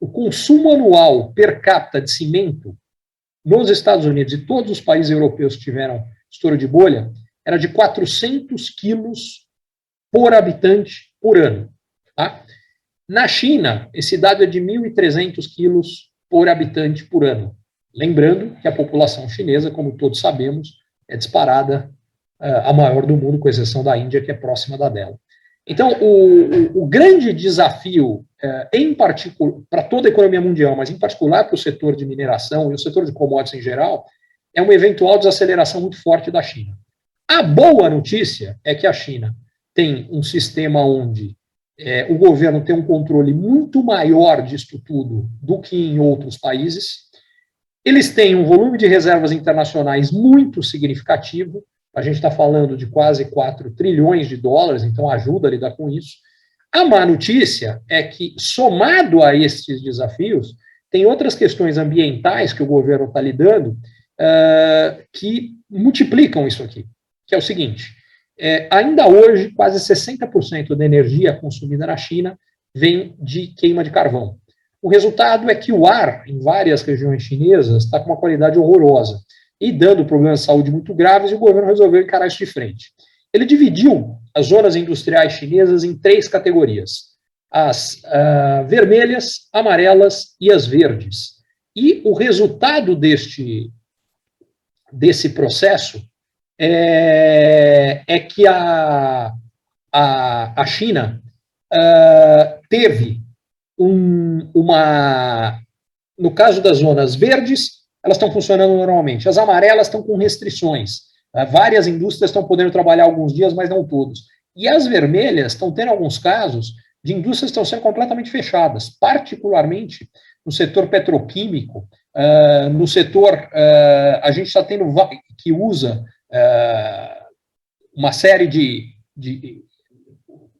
o consumo anual per capita de cimento nos Estados Unidos e todos os países europeus que tiveram estouro de bolha era de 400 quilos por habitante por ano. Tá? Na China, esse dado é de 1.300 quilos por habitante por ano. Lembrando que a população chinesa, como todos sabemos, é disparada a maior do mundo, com exceção da Índia, que é próxima da dela. Então, o grande desafio, em particular, para toda a economia mundial, mas em particular para o setor de mineração e o setor de commodities em geral, é uma eventual desaceleração muito forte da China. A boa notícia é que a China tem um sistema onde o governo tem um controle muito maior disso tudo do que em outros países. Eles têm um volume de reservas internacionais muito significativo. A gente está falando de quase 4 trilhões de dólares, então ajuda a lidar com isso. A má notícia é que, somado a esses desafios, tem outras questões ambientais que o governo está lidando que multiplicam isso aqui, que é o seguinte, ainda hoje, quase 60% da energia consumida na China vem de queima de carvão. O resultado é que o ar, em várias regiões chinesas, está com uma qualidade horrorosa e dando problemas de saúde muito graves, e o governo resolveu encarar isso de frente. Ele dividiu as zonas industriais chinesas em 3 categorias, as vermelhas, amarelas e as verdes. E o resultado desse processo é que a China teve no caso das zonas verdes, elas estão funcionando normalmente. As amarelas estão com restrições. Várias indústrias estão podendo trabalhar alguns dias, mas não todos. E as vermelhas estão tendo alguns casos de indústrias que estão sendo completamente fechadas, particularmente no setor petroquímico, no setor, a gente está tendo, que usa uma série de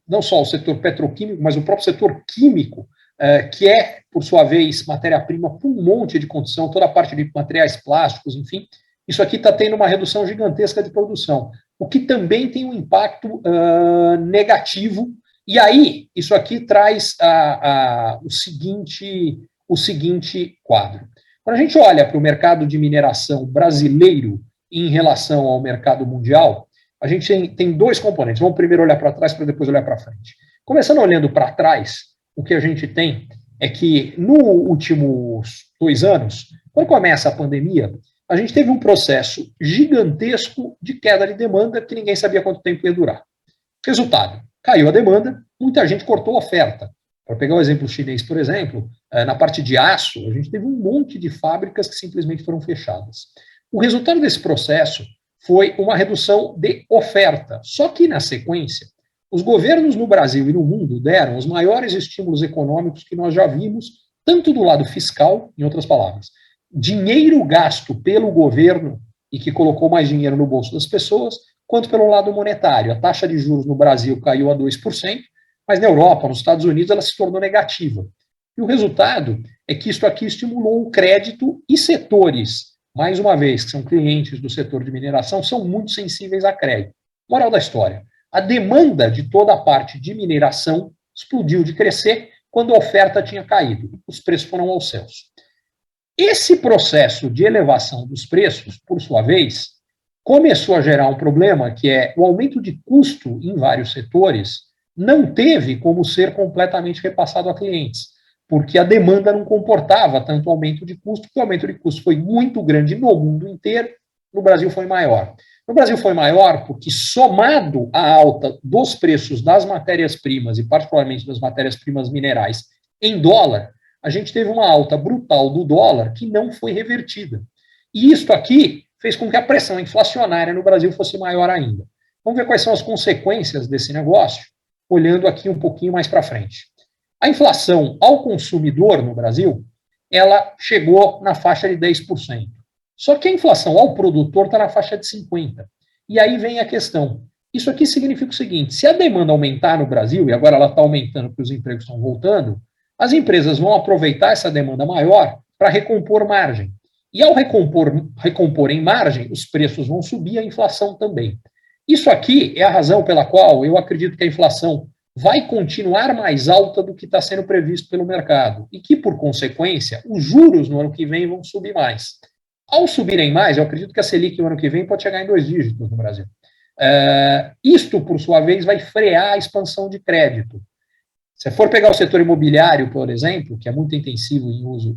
não só o setor petroquímico, mas o próprio setor químico, que é, por sua vez, matéria-prima para um monte de condição, toda a parte de materiais plásticos, enfim, isso aqui está tendo uma redução gigantesca de produção, o que também tem um impacto negativo. E aí, isso aqui traz o seguinte quadro. Quando a gente olha para o mercado de mineração brasileiro em relação ao mercado mundial, a gente tem dois componentes. Vamos primeiro olhar para trás para depois olhar para frente. Começando olhando para trás, o que a gente tem é que nos últimos 2 anos, quando começa a pandemia, a gente teve um processo gigantesco de queda de demanda que ninguém sabia quanto tempo ia durar. Resultado, caiu a demanda, muita gente cortou a oferta. Para pegar o exemplo chinês, por exemplo, na parte de aço, a gente teve um monte de fábricas que simplesmente foram fechadas. O resultado desse processo foi uma redução de oferta. Só que, na sequência, os governos no Brasil e no mundo deram os maiores estímulos econômicos que nós já vimos, tanto do lado fiscal, em outras palavras, dinheiro gasto pelo governo e que colocou mais dinheiro no bolso das pessoas, quanto pelo lado monetário. A taxa de juros no Brasil caiu a 2%, mas na Europa, nos Estados Unidos, ela se tornou negativa. E o resultado é que isso aqui estimulou o crédito e setores, mais uma vez, que são clientes do setor de mineração, são muito sensíveis a crédito. Moral da história, a demanda de toda a parte de mineração explodiu de crescer quando a oferta tinha caído. Os preços foram aos céus. Esse processo de elevação dos preços, por sua vez, começou a gerar um problema que é o aumento de custo em vários setores não teve como ser completamente repassado a clientes, porque a demanda não comportava tanto aumento de custo, porque o aumento de custo foi muito grande no mundo inteiro, no Brasil foi maior. No Brasil foi maior porque, somado à alta dos preços das matérias-primas, e particularmente das matérias-primas minerais, em dólar, a gente teve uma alta brutal do dólar que não foi revertida. E isso aqui fez com que a pressão inflacionária no Brasil fosse maior ainda. Vamos ver quais são as consequências desse negócio, olhando aqui um pouquinho mais para frente. A inflação ao consumidor no Brasil, ela chegou na faixa de 10%. Só que a inflação ao produtor está na faixa de 50%. E aí vem a questão. Isso aqui significa o seguinte, se a demanda aumentar no Brasil, e agora ela está aumentando porque os empregos estão voltando, as empresas vão aproveitar essa demanda maior para recompor margem. E ao recompor em margem, os preços vão subir, a inflação também. Isso aqui é a razão pela qual eu acredito que a inflação vai continuar mais alta do que está sendo previsto pelo mercado e que, por consequência, os juros no ano que vem vão subir mais. Ao subirem mais, eu acredito que a Selic no ano que vem pode chegar em 2 dígitos no Brasil. Isto, por sua vez, vai frear a expansão de crédito. Se for pegar o setor imobiliário, por exemplo, que é muito intensivo em uso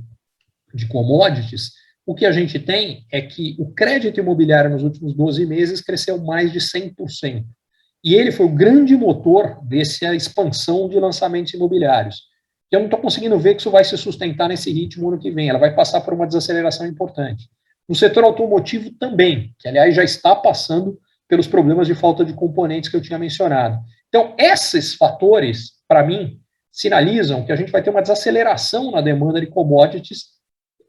de commodities, o que a gente tem é que o crédito imobiliário nos últimos 12 meses cresceu mais de 100%. E ele foi o grande motor dessa expansão de lançamentos imobiliários. Eu não estou conseguindo ver que isso vai se sustentar nesse ritmo ano que vem. Ela vai passar por uma desaceleração importante. No setor automotivo também, que, aliás, já está passando pelos problemas de falta de componentes que eu tinha mencionado. Então, esses fatores, para mim, sinalizam que a gente vai ter uma desaceleração na demanda de commodities.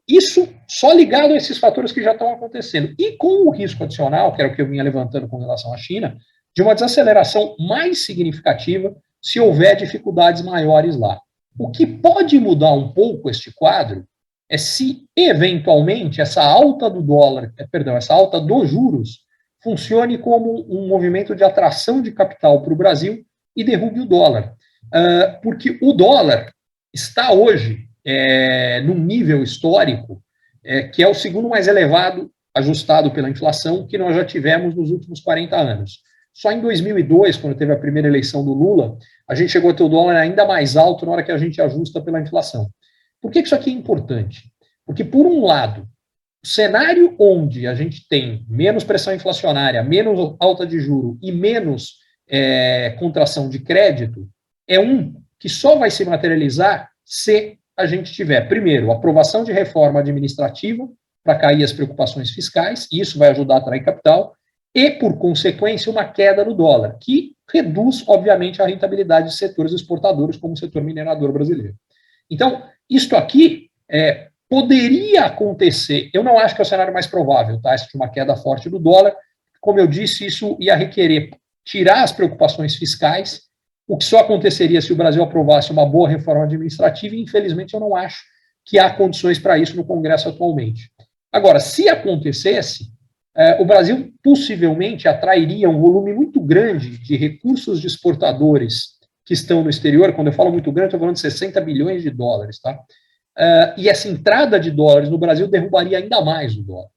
Isso só ligado a esses fatores que já estão acontecendo. E com o risco adicional, que era o que eu vinha levantando com relação à China, de uma desaceleração mais significativa se houver dificuldades maiores lá. O que pode mudar um pouco este quadro é se, eventualmente, essa alta do dólar, essa alta dos juros, funcione como um movimento de atração de capital para o Brasil e derrube o dólar. Porque o dólar está hoje num nível histórico que é o segundo mais elevado, ajustado pela inflação, que nós já tivemos nos últimos 40 anos. Só em 2002, quando teve a primeira eleição do Lula, a gente chegou a ter o dólar ainda mais alto na hora que a gente ajusta pela inflação. Por que isso aqui é importante? Porque, por um lado, o cenário onde a gente tem menos pressão inflacionária, menos alta de juro e menos contração de crédito, é um que só vai se materializar se a gente tiver, primeiro, aprovação de reforma administrativa para cair as preocupações fiscais, e isso vai ajudar a atrair capital, e, por consequência, uma queda no dólar, que reduz, obviamente, a rentabilidade de setores exportadores, como o setor minerador brasileiro. Então, isto aqui poderia acontecer, eu não acho que é o cenário mais provável, tá? Essa de uma queda forte do dólar, como eu disse, isso ia requerer tirar as preocupações fiscais, o que só aconteceria se o Brasil aprovasse uma boa reforma administrativa, e, infelizmente, eu não acho que há condições para isso no Congresso atualmente. Agora, se acontecesse, o Brasil possivelmente atrairia um volume muito grande de recursos de exportadores que estão no exterior. Quando eu falo muito grande, estou falando de 60 bilhões de dólares, tá? E essa entrada de dólares no Brasil derrubaria ainda mais o dólar.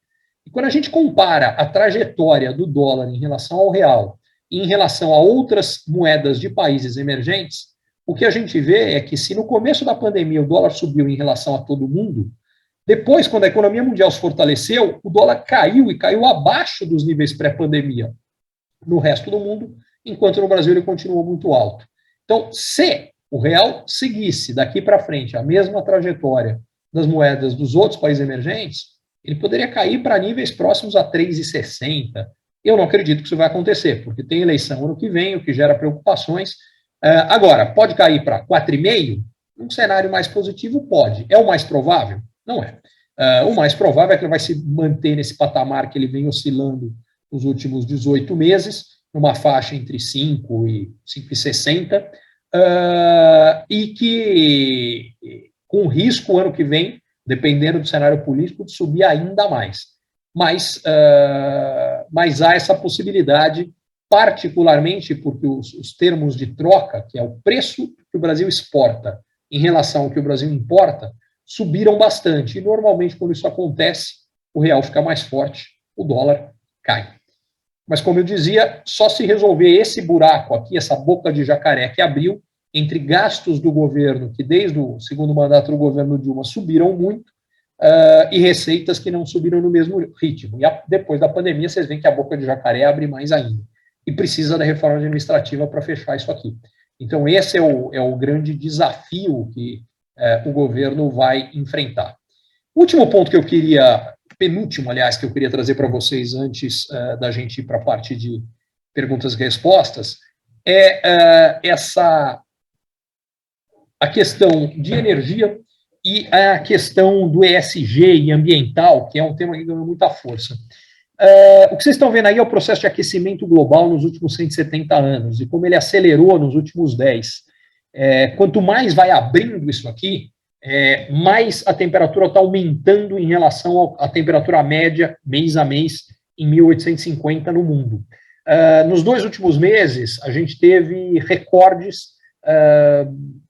E quando a gente compara a trajetória do dólar em relação ao real e em relação a outras moedas de países emergentes, o que a gente vê é que se no começo da pandemia o dólar subiu em relação a todo mundo, depois, quando a economia mundial se fortaleceu, o dólar caiu e caiu abaixo dos níveis pré-pandemia no resto do mundo, enquanto no Brasil ele continuou muito alto. Então, se o real seguisse daqui para frente a mesma trajetória das moedas dos outros países emergentes, ele poderia cair para níveis próximos a 3,60. Eu não acredito que isso vai acontecer, porque tem eleição ano que vem, o que gera preocupações. Agora, pode cair para 4,5? Um cenário mais positivo pode. É o mais provável? Não é. O mais provável é que ele vai se manter nesse patamar que ele vem oscilando nos últimos 18 meses, numa faixa entre 5 e 5,60, e que, com risco ano que vem, dependendo do cenário político, de subir ainda mais. Mas há essa possibilidade, particularmente porque os termos de troca, que é o preço que o Brasil exporta em relação ao que o Brasil importa, subiram bastante. E, normalmente, quando isso acontece, o real fica mais forte, o dólar cai. Mas, como eu dizia, só se resolver esse buraco aqui, essa boca de jacaré que abriu, entre gastos do governo, que desde o segundo mandato do governo Dilma subiram muito, e receitas que não subiram no mesmo ritmo. E depois da pandemia, vocês veem que a boca de jacaré abre mais ainda. E precisa da reforma administrativa para fechar isso aqui. Então, esse é o grande desafio que o governo vai enfrentar. O último ponto que eu queria, penúltimo, aliás, que eu queria trazer para vocês antes da gente ir para a parte de perguntas e respostas, é a questão de energia e a questão do ESG e ambiental, que é um tema que ganhou muita força. O que vocês estão vendo aí é o processo de aquecimento global nos últimos 170 anos e como ele acelerou nos últimos 10. Quanto mais vai abrindo isso aqui, mais a temperatura está aumentando em relação à temperatura média, mês a mês, em 1850 no mundo. Nos 2 últimos meses, a gente teve recordes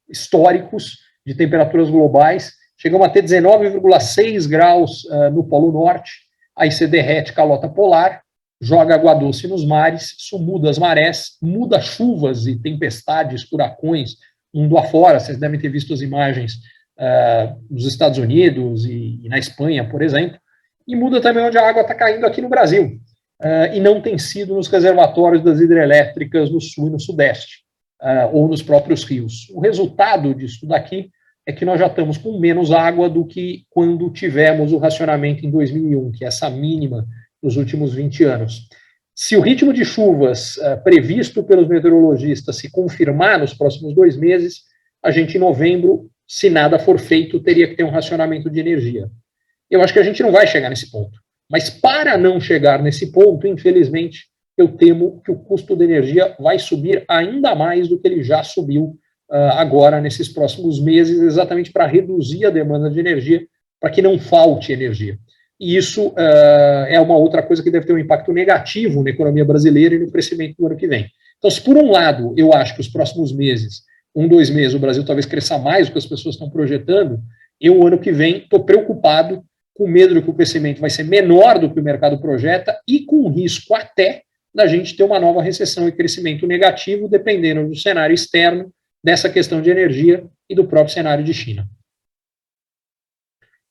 históricos de temperaturas globais, chegamos a ter 19,6 graus no Polo Norte, aí você derrete calota polar, joga água doce nos mares, isso muda as marés, muda chuvas e tempestades, furacões, mundo afora. Vocês devem ter visto as imagens nos Estados Unidos e na Espanha, por exemplo, e muda também onde a água está caindo aqui no Brasil, e não tem sido nos reservatórios das hidrelétricas no sul e no sudeste, ou nos próprios rios. O resultado disso daqui é que nós já estamos com menos água do que quando tivemos o racionamento em 2001, que é essa mínima nos últimos 20 anos. Se o ritmo de chuvas previsto pelos meteorologistas se confirmar nos próximos 2 meses, a gente, em novembro, se nada for feito, teria que ter um racionamento de energia. Eu acho que a gente não vai chegar nesse ponto. Mas para não chegar nesse ponto, infelizmente, eu temo que o custo da energia vai subir ainda mais do que ele já subiu agora, nesses próximos meses, exatamente para reduzir a demanda de energia, para que não falte energia. E isso é uma outra coisa que deve ter um impacto negativo na economia brasileira e no crescimento do ano que vem. Então, se por um lado, eu acho que os próximos meses, 2 meses, o Brasil talvez cresça mais do que as pessoas estão projetando, eu, ano que vem, estou preocupado, com medo de que o crescimento vai ser menor do que o mercado projeta e com risco até da gente ter uma nova recessão e crescimento negativo, dependendo do cenário externo, dessa questão de energia e do próprio cenário de China.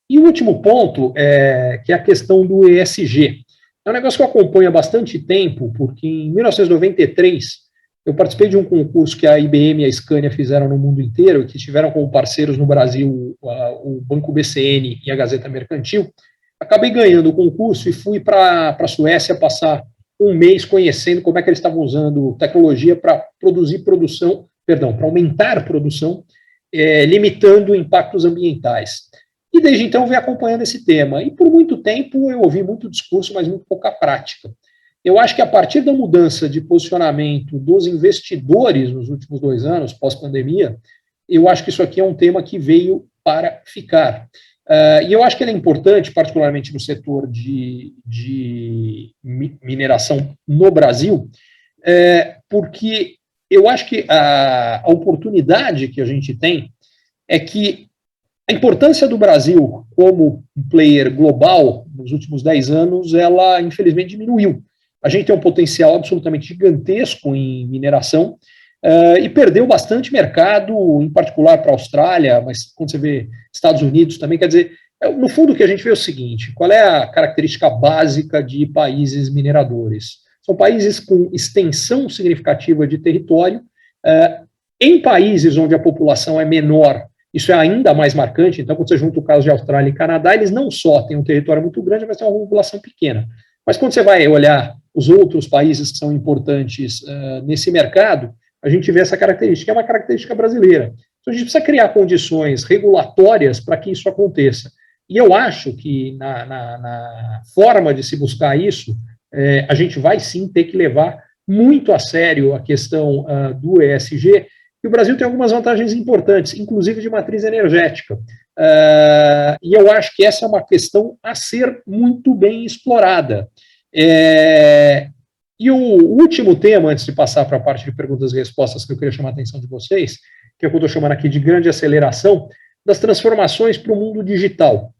E o último ponto, que é a questão do ESG. É um negócio que eu acompanho há bastante tempo, porque em 1993 eu participei de um concurso que a IBM e a Scania fizeram no mundo inteiro, que tiveram como parceiros no Brasil o Banco BCN e a Gazeta Mercantil. Acabei ganhando o concurso e fui para a Suécia passar 1 mês conhecendo como é que eles estavam usando tecnologia para para aumentar a produção, limitando impactos ambientais. E desde então eu venho acompanhando esse tema. E por muito tempo eu ouvi muito discurso, mas muito pouca prática. Eu acho que a partir da mudança de posicionamento dos investidores nos últimos 2 anos, pós-pandemia, eu acho que isso aqui é um tema que veio para ficar. E eu acho que ele é importante, particularmente no setor de mineração no Brasil, porque eu acho que a oportunidade que a gente tem é que a importância do Brasil como um player global nos últimos 10 anos, ela infelizmente diminuiu. A gente tem um potencial absolutamente gigantesco em mineração, e perdeu bastante mercado, em particular para a Austrália, mas quando você vê Estados Unidos também, quer dizer, no fundo o que a gente vê é o seguinte: qual é a característica básica de países mineradores? São países com extensão significativa de território, em países onde a população é menor, isso é ainda mais marcante. Então, quando você junta o caso de Austrália e Canadá, eles não só têm um território muito grande, mas têm uma população pequena. Mas quando você vai olhar os outros países que são importantes nesse mercado, a gente vê essa característica, é uma característica brasileira. Então, a gente precisa criar condições regulatórias para que isso aconteça. E eu acho que na forma de se buscar isso, a gente vai sim ter que levar muito a sério a questão do ESG, e o Brasil tem algumas vantagens importantes, inclusive de matriz energética. E eu acho que essa é uma questão a ser muito bem explorada. E o último tema, antes de passar para a parte de perguntas e respostas, que eu queria chamar a atenção de vocês, que é o que eu estou chamando aqui de grande aceleração, das transformações para o mundo digital.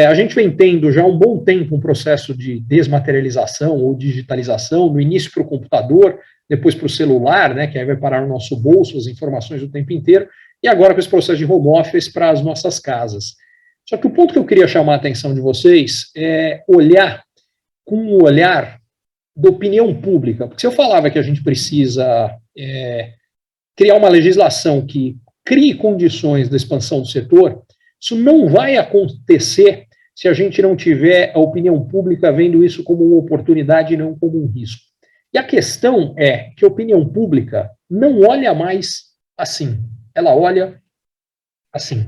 A gente vem tendo já há um bom tempo um processo de desmaterialização ou digitalização, no início para o computador, depois para o celular, né, que aí vai parar no nosso bolso as informações o tempo inteiro, e agora com esse processo de home office para as nossas casas. Só que o ponto que eu queria chamar a atenção de vocês é olhar com o olhar da opinião pública, porque se eu falava que a gente precisa criar uma legislação que crie condições da expansão do setor, isso não vai acontecer se a gente não tiver a opinião pública vendo isso como uma oportunidade e não como um risco. E a questão é que a opinião pública não olha mais assim, ela olha assim.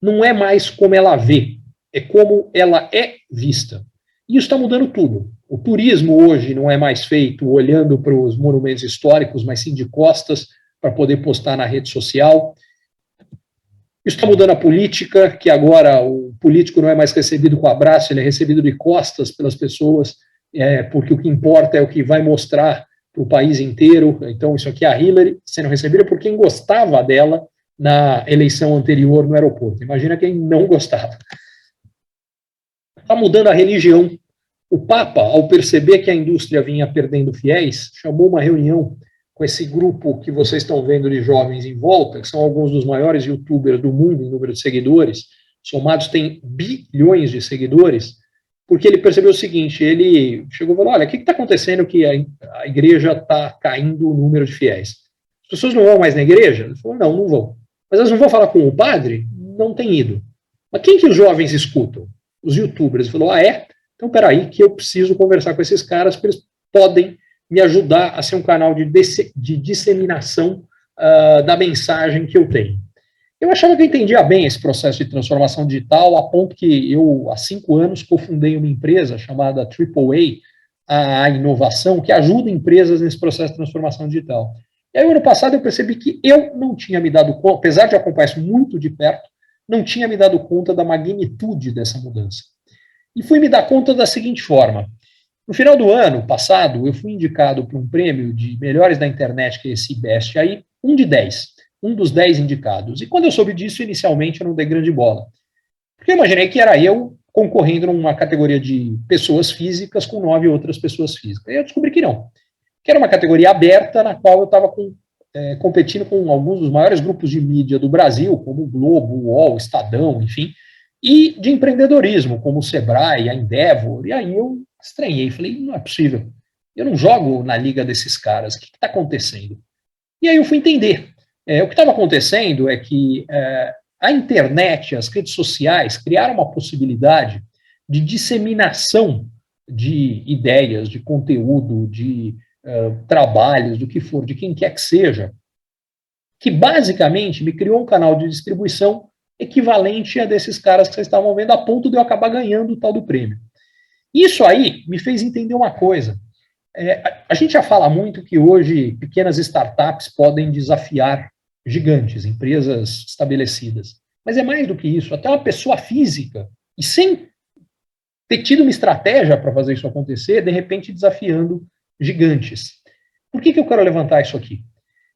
Não é mais como ela vê, é como ela é vista. E isso está mudando tudo. O turismo hoje não é mais feito olhando para os monumentos históricos, mas sim de costas, para poder postar na rede social. Isso está mudando a política, que agora o político não é mais recebido com abraço, ele é recebido de costas pelas pessoas, porque o que importa é o que vai mostrar para o país inteiro. Então, isso aqui é a Hillary sendo recebida por quem gostava dela na eleição anterior no aeroporto. Imagina quem não gostava. Está mudando a religião. O Papa, ao perceber que a indústria vinha perdendo fiéis, chamou uma reunião com esse grupo que vocês estão vendo de jovens em volta, que são alguns dos maiores youtubers do mundo em número de seguidores, somados têm bilhões de seguidores, porque ele percebeu o seguinte: ele chegou e falou, olha, o que está acontecendo que a igreja está caindo o número de fiéis? As pessoas não vão mais na igreja? Ele falou, não vão. Mas elas não vão falar com o padre? Não tem ido. Mas quem que os jovens escutam? Os youtubers. Ele falou, então peraí que eu preciso conversar com esses caras, porque eles podem me ajudar a ser um canal de disseminação da mensagem que eu tenho. Eu achava que eu entendia bem esse processo de transformação digital, a ponto que eu, há 5 anos, cofundei uma empresa chamada AAA, a inovação, que ajuda empresas nesse processo de transformação digital. E aí, ano passado, eu percebi que eu não tinha me dado conta, apesar de acompanhar isso muito de perto, não tinha me dado conta da magnitude dessa mudança. E fui me dar conta da seguinte forma: no final do ano passado, eu fui indicado para um prêmio de melhores da internet, que é esse Best aí, um dos 10 indicados. E quando eu soube disso, inicialmente, eu não dei grande bola. Porque eu imaginei que era eu concorrendo numa categoria de pessoas físicas com 9 outras pessoas físicas. E eu descobri que não. Que era uma categoria aberta, na qual eu estava competindo com alguns dos maiores grupos de mídia do Brasil, como o Globo, o UOL, Estadão, enfim, e de empreendedorismo, como o Sebrae, a Endeavor. E aí eu estranhei, falei, não é possível, eu não jogo na liga desses caras, o que está acontecendo? E aí eu fui entender. O que estava acontecendo é que a internet, as redes sociais, criaram uma possibilidade de disseminação de ideias, de conteúdo, de trabalhos, do que for, de quem quer que seja, que basicamente me criou um canal de distribuição equivalente a desses caras que vocês estavam vendo, a ponto de eu acabar ganhando o tal do prêmio. Isso aí me fez entender uma coisa. A gente já fala muito que hoje pequenas startups podem desafiar gigantes, empresas estabelecidas. mas é mais do que isso, até uma pessoa física, e sem ter tido uma estratégia para fazer isso acontecer, de repente desafiando gigantes. Por que eu quero levantar isso aqui?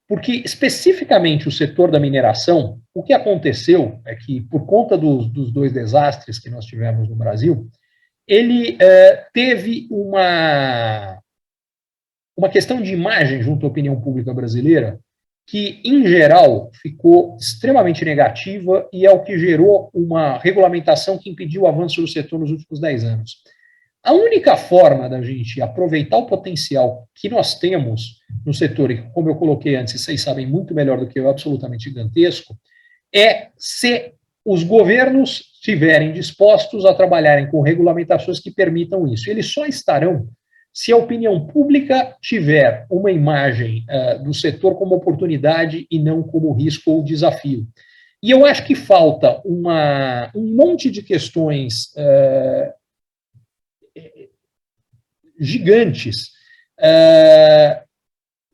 Porque, especificamente, o setor da mineração, o que aconteceu é que, por conta dos dois desastres que nós tivemos no Brasil, ele teve uma questão de imagem junto à opinião pública brasileira que, em geral, ficou extremamente negativa e é o que gerou uma regulamentação que impediu o avanço do setor nos últimos 10 anos. A única forma da gente aproveitar o potencial que nós temos no setor, e como eu coloquei antes, vocês sabem muito melhor do que eu, é absolutamente gigantesco, é se os governos estiverem dispostos a trabalharem com regulamentações que permitam isso. Eles só estarão se a opinião pública tiver uma imagem do setor como oportunidade e não como risco ou desafio. E eu acho que falta um monte de questões gigantes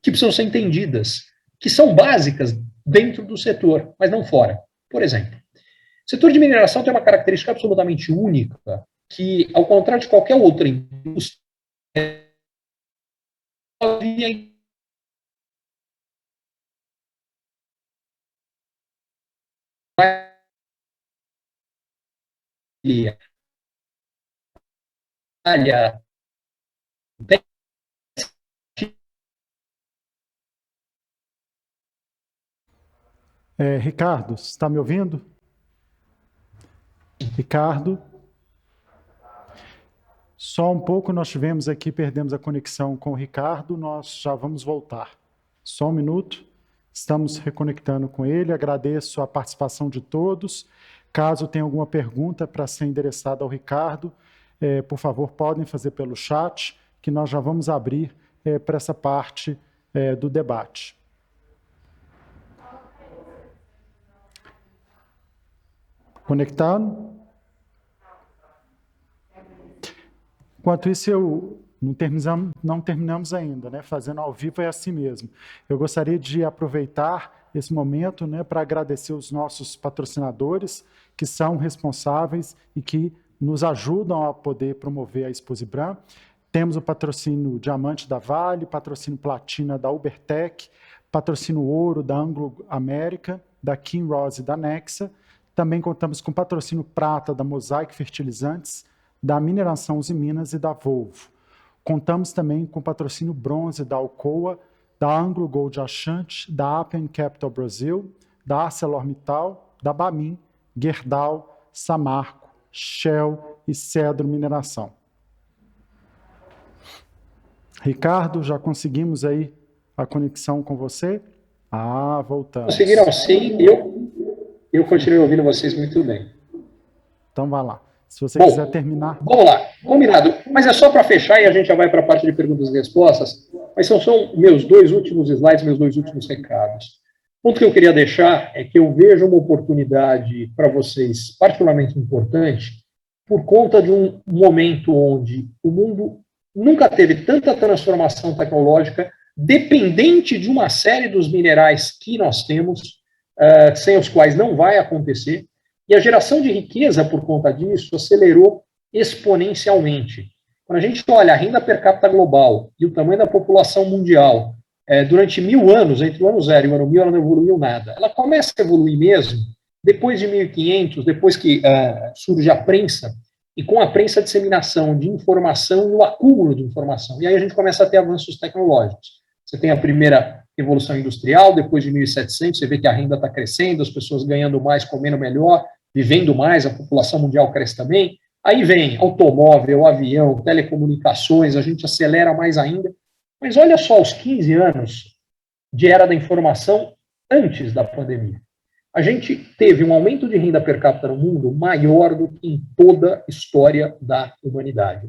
que precisam ser entendidas, que são básicas dentro do setor, mas não fora. Por exemplo, o setor de mineração tem uma característica absolutamente única, que, ao contrário de qualquer outra indústria, Ricardo, você está me ouvindo? Ricardo? Só um pouco nós tivemos aqui, perdemos a conexão com o Ricardo, nós já vamos voltar. Só um minuto, estamos reconectando com ele, agradeço a participação de todos. Caso tenha alguma pergunta para ser endereçada ao Ricardo, por favor, podem fazer pelo chat, que nós já vamos abrir para essa parte do debate. Conectado? Enquanto isso, não terminamos ainda, né? Fazendo ao vivo é assim mesmo. Eu gostaria de aproveitar esse momento, né, para agradecer os nossos patrocinadores, que são responsáveis e que nos ajudam a poder promover a Exposibram. Temos o patrocínio Diamante da Vale, patrocínio Platina da Ubertec, patrocínio Ouro da Anglo América, da Kinross e da Nexa. Também contamos com patrocínio Prata da Mosaic Fertilizantes, da Mineração Uzi Minas e da Volvo. Contamos também com patrocínio Bronze da Alcoa, da Anglo Gold Ashanti, da Appen Capital Brasil, da ArcelorMittal, da Bamin, Gerdau, Samarco, Shell e Cedro Mineração. Ricardo, já conseguimos aí a conexão com você? Voltamos. Conseguiram sim, eu continuo ouvindo vocês muito bem. Então vá lá. Se você quiser terminar. Vamos lá, combinado. Mas é só para fechar e a gente já vai para a parte de perguntas e respostas. Mas são meus dois últimos slides, meus dois últimos recados. O ponto que eu queria deixar é que eu vejo uma oportunidade para vocês particularmente importante por conta de um momento onde o mundo nunca teve tanta transformação tecnológica dependente de uma série dos minerais que nós temos, sem os quais não vai acontecer. E a geração de riqueza, por conta disso, acelerou exponencialmente. Quando a gente olha a renda per capita global e o tamanho da população mundial, durante 1000 anos, entre o ano 0 e o ano 1000, ela não evoluiu nada. Ela começa a evoluir mesmo depois de 1500, depois que surge a prensa, e com a prensa a disseminação de informação e o acúmulo de informação. E aí a gente começa a ter avanços tecnológicos. Você tem a primeira revolução industrial, depois de 1700, você vê que a renda está crescendo, as pessoas ganhando mais, comendo melhor, vivendo mais, a população mundial cresce também. Aí vem automóvel, avião, telecomunicações, a gente acelera mais ainda. Mas olha só os 15 anos de era da informação antes da pandemia. A gente teve um aumento de renda per capita no mundo maior do que em toda a história da humanidade.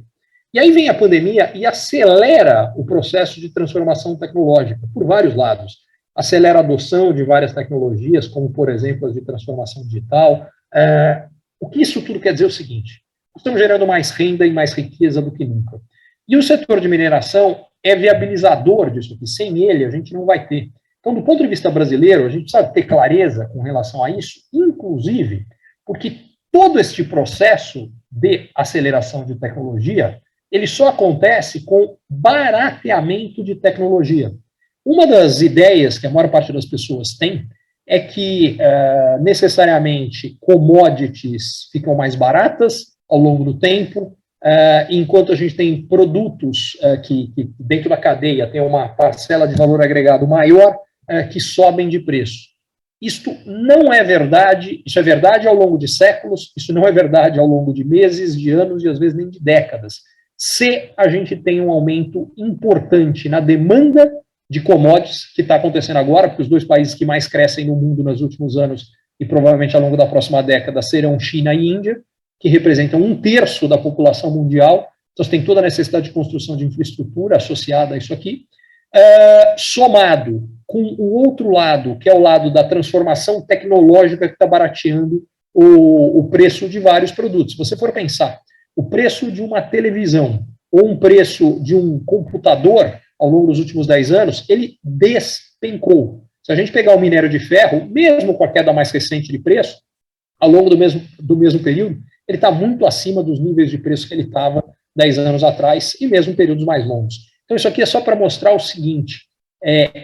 E aí vem a pandemia e acelera o processo de transformação tecnológica, por vários lados. Acelera a adoção de várias tecnologias, como, por exemplo, as de transformação digital. O que isso tudo quer dizer é o seguinte: nós estamos gerando mais renda e mais riqueza do que nunca. E o setor de mineração é viabilizador disso aqui. Sem ele, a gente não vai ter. Então, do ponto de vista brasileiro, a gente precisa ter clareza com relação a isso, inclusive inclusive, porque todo este processo de aceleração de tecnologia, ele só acontece com barateamento de tecnologia. Uma das ideias que a maior parte das pessoas tem é que necessariamente commodities ficam mais baratas ao longo do tempo, enquanto a gente tem produtos que dentro da cadeia tem uma parcela de valor agregado maior, que sobem de preço. Isto não é verdade, isso é verdade ao longo de séculos, isso não é verdade ao longo de meses, de anos e às vezes nem de décadas. Se a gente tem um aumento importante na demanda de commodities, que está acontecendo agora, porque os dois países que mais crescem no mundo nos últimos anos e provavelmente ao longo da próxima década serão China e Índia, que representam 1/3 da população mundial, então você tem toda a necessidade de construção de infraestrutura associada a isso aqui, somado com o outro lado, que é o lado da transformação tecnológica que está barateando o preço de vários produtos. Se você for pensar, o preço de uma televisão ou um preço de um computador ao longo dos últimos 10 anos, ele despencou. Se a gente pegar o minério de ferro, mesmo com a queda mais recente de preço, ao longo do mesmo período, ele está muito acima dos níveis de preço que ele estava 10 anos atrás, e mesmo em períodos mais longos. Então, isso aqui é só para mostrar o seguinte,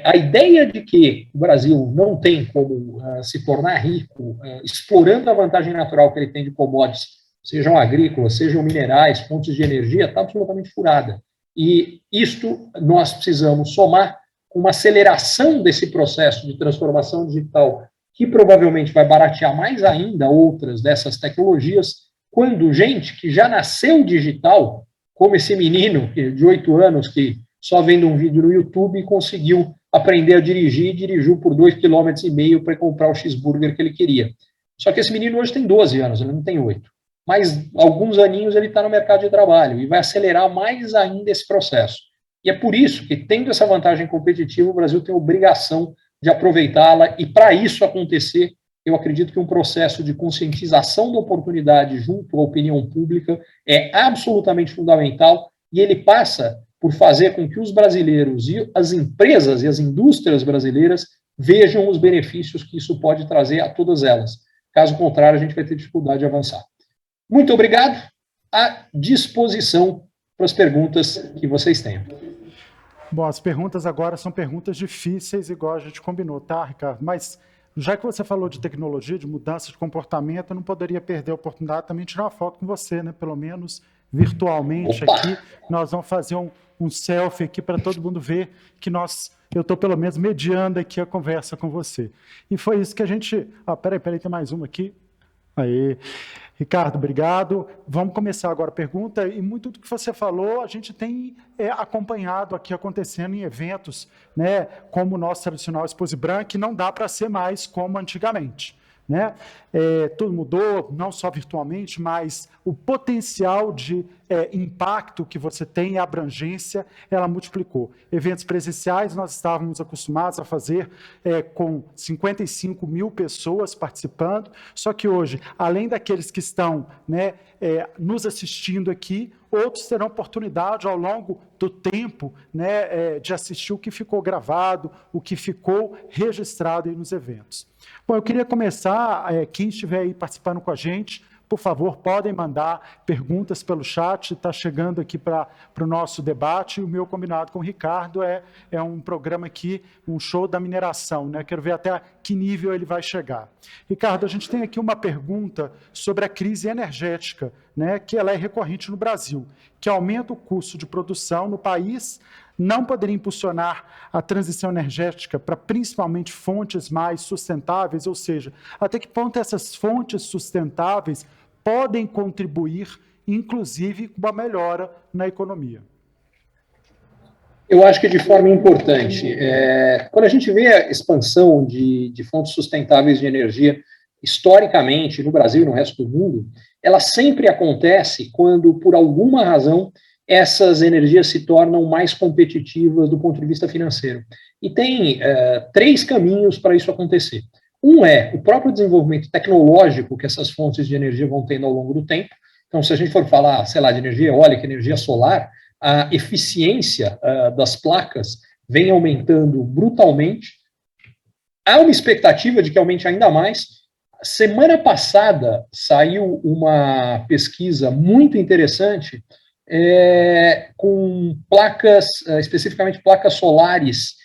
a ideia de que o Brasil não tem como se tornar rico explorando a vantagem natural que ele tem de commodities, sejam agrícolas, sejam minerais, fontes de energia, está absolutamente furada. E isto nós precisamos somar com uma aceleração desse processo de transformação digital, que provavelmente vai baratear mais ainda outras dessas tecnologias, quando gente que já nasceu digital, como esse menino de 8 anos que só vendo um vídeo no YouTube conseguiu aprender a dirigir e dirigiu por 2,5 km para comprar o cheeseburger que ele queria. Só que esse menino hoje tem 12 anos, ele não tem 8. Mas alguns aninhos ele está no mercado de trabalho e vai acelerar mais ainda esse processo. E é por isso que, tendo essa vantagem competitiva, o Brasil tem a obrigação de aproveitá-la, e para isso acontecer, eu acredito que um processo de conscientização da oportunidade junto à opinião pública é absolutamente fundamental, e ele passa por fazer com que os brasileiros e as empresas e as indústrias brasileiras vejam os benefícios que isso pode trazer a todas elas. Caso contrário, a gente vai ter dificuldade de avançar. Muito obrigado, à disposição para as perguntas que vocês tenham. Bom, as perguntas agora são perguntas difíceis, igual a gente combinou, tá, Ricardo? Mas, já que você falou de tecnologia, de mudança de comportamento, eu não poderia perder a oportunidade também de tirar uma foto com você, né? Pelo menos virtualmente. Opa! Aqui. Nós vamos fazer um selfie aqui para todo mundo ver que eu estou pelo menos mediando aqui a conversa com você. E foi isso que a gente... Peraí, tem mais uma aqui. Aí. Ricardo, obrigado. Vamos começar agora a pergunta. E muito do que você falou, a gente tem acompanhado aqui acontecendo em eventos, né, como o nosso tradicional Exposibran, que não dá para ser mais como antigamente. Né? Tudo mudou, não só virtualmente, mas o potencial de impacto que você tem e abrangência, ela multiplicou. Eventos presenciais, nós estávamos acostumados a fazer com 55 mil pessoas participando, só que hoje, além daqueles que estão, né, nos assistindo aqui, outros terão oportunidade ao longo do tempo, né, de assistir o que ficou gravado, o que ficou registrado aí nos eventos. Bom, eu queria começar, quem estiver aí participando com a gente, por favor, podem mandar perguntas pelo chat, está chegando aqui para o nosso debate. O meu combinado com o Ricardo é um programa aqui, um show da mineração, né? Quero ver até que nível ele vai chegar. Ricardo, a gente tem aqui uma pergunta sobre a crise energética, né? Que ela é recorrente no Brasil, que aumenta o custo de produção no país, não poderia impulsionar a transição energética para principalmente fontes mais sustentáveis, ou seja, até que ponto essas fontes sustentáveis podem contribuir, inclusive, com uma melhora na economia? Eu acho que de forma importante. Quando a gente vê a expansão de fontes sustentáveis de energia, historicamente, no Brasil e no resto do mundo, ela sempre acontece quando, por alguma razão, essas energias se tornam mais competitivas do ponto de vista financeiro. E tem 3 caminhos para isso acontecer. Um é o próprio desenvolvimento tecnológico que essas fontes de energia vão tendo ao longo do tempo. Então, se a gente for falar, sei lá, de energia eólica, energia solar, a eficiência das placas vem aumentando brutalmente. Há uma expectativa de que aumente ainda mais. semana passada saiu uma pesquisa muito interessante com placas, especificamente placas solares.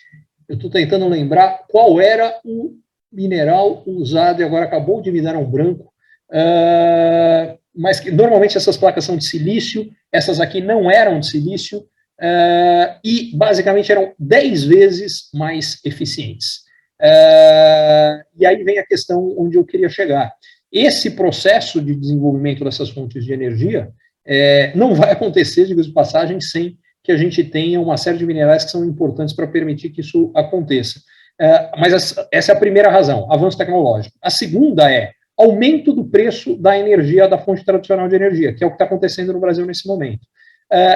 Eu estou tentando lembrar qual era o mineral usado e agora acabou de me dar um branco, mas que normalmente essas placas são de silício, essas aqui não eram de silício, e basicamente eram 10 vezes mais eficientes. E aí vem a questão onde eu queria chegar. Esse processo de desenvolvimento dessas fontes de energia não vai acontecer, diga-se de passagem, sem que a gente tenha uma série de minerais que são importantes para permitir que isso aconteça. Mas essa é a primeira razão, avanço tecnológico. A segunda é aumento do preço da energia, da fonte tradicional de energia, que é o que está acontecendo no Brasil nesse momento.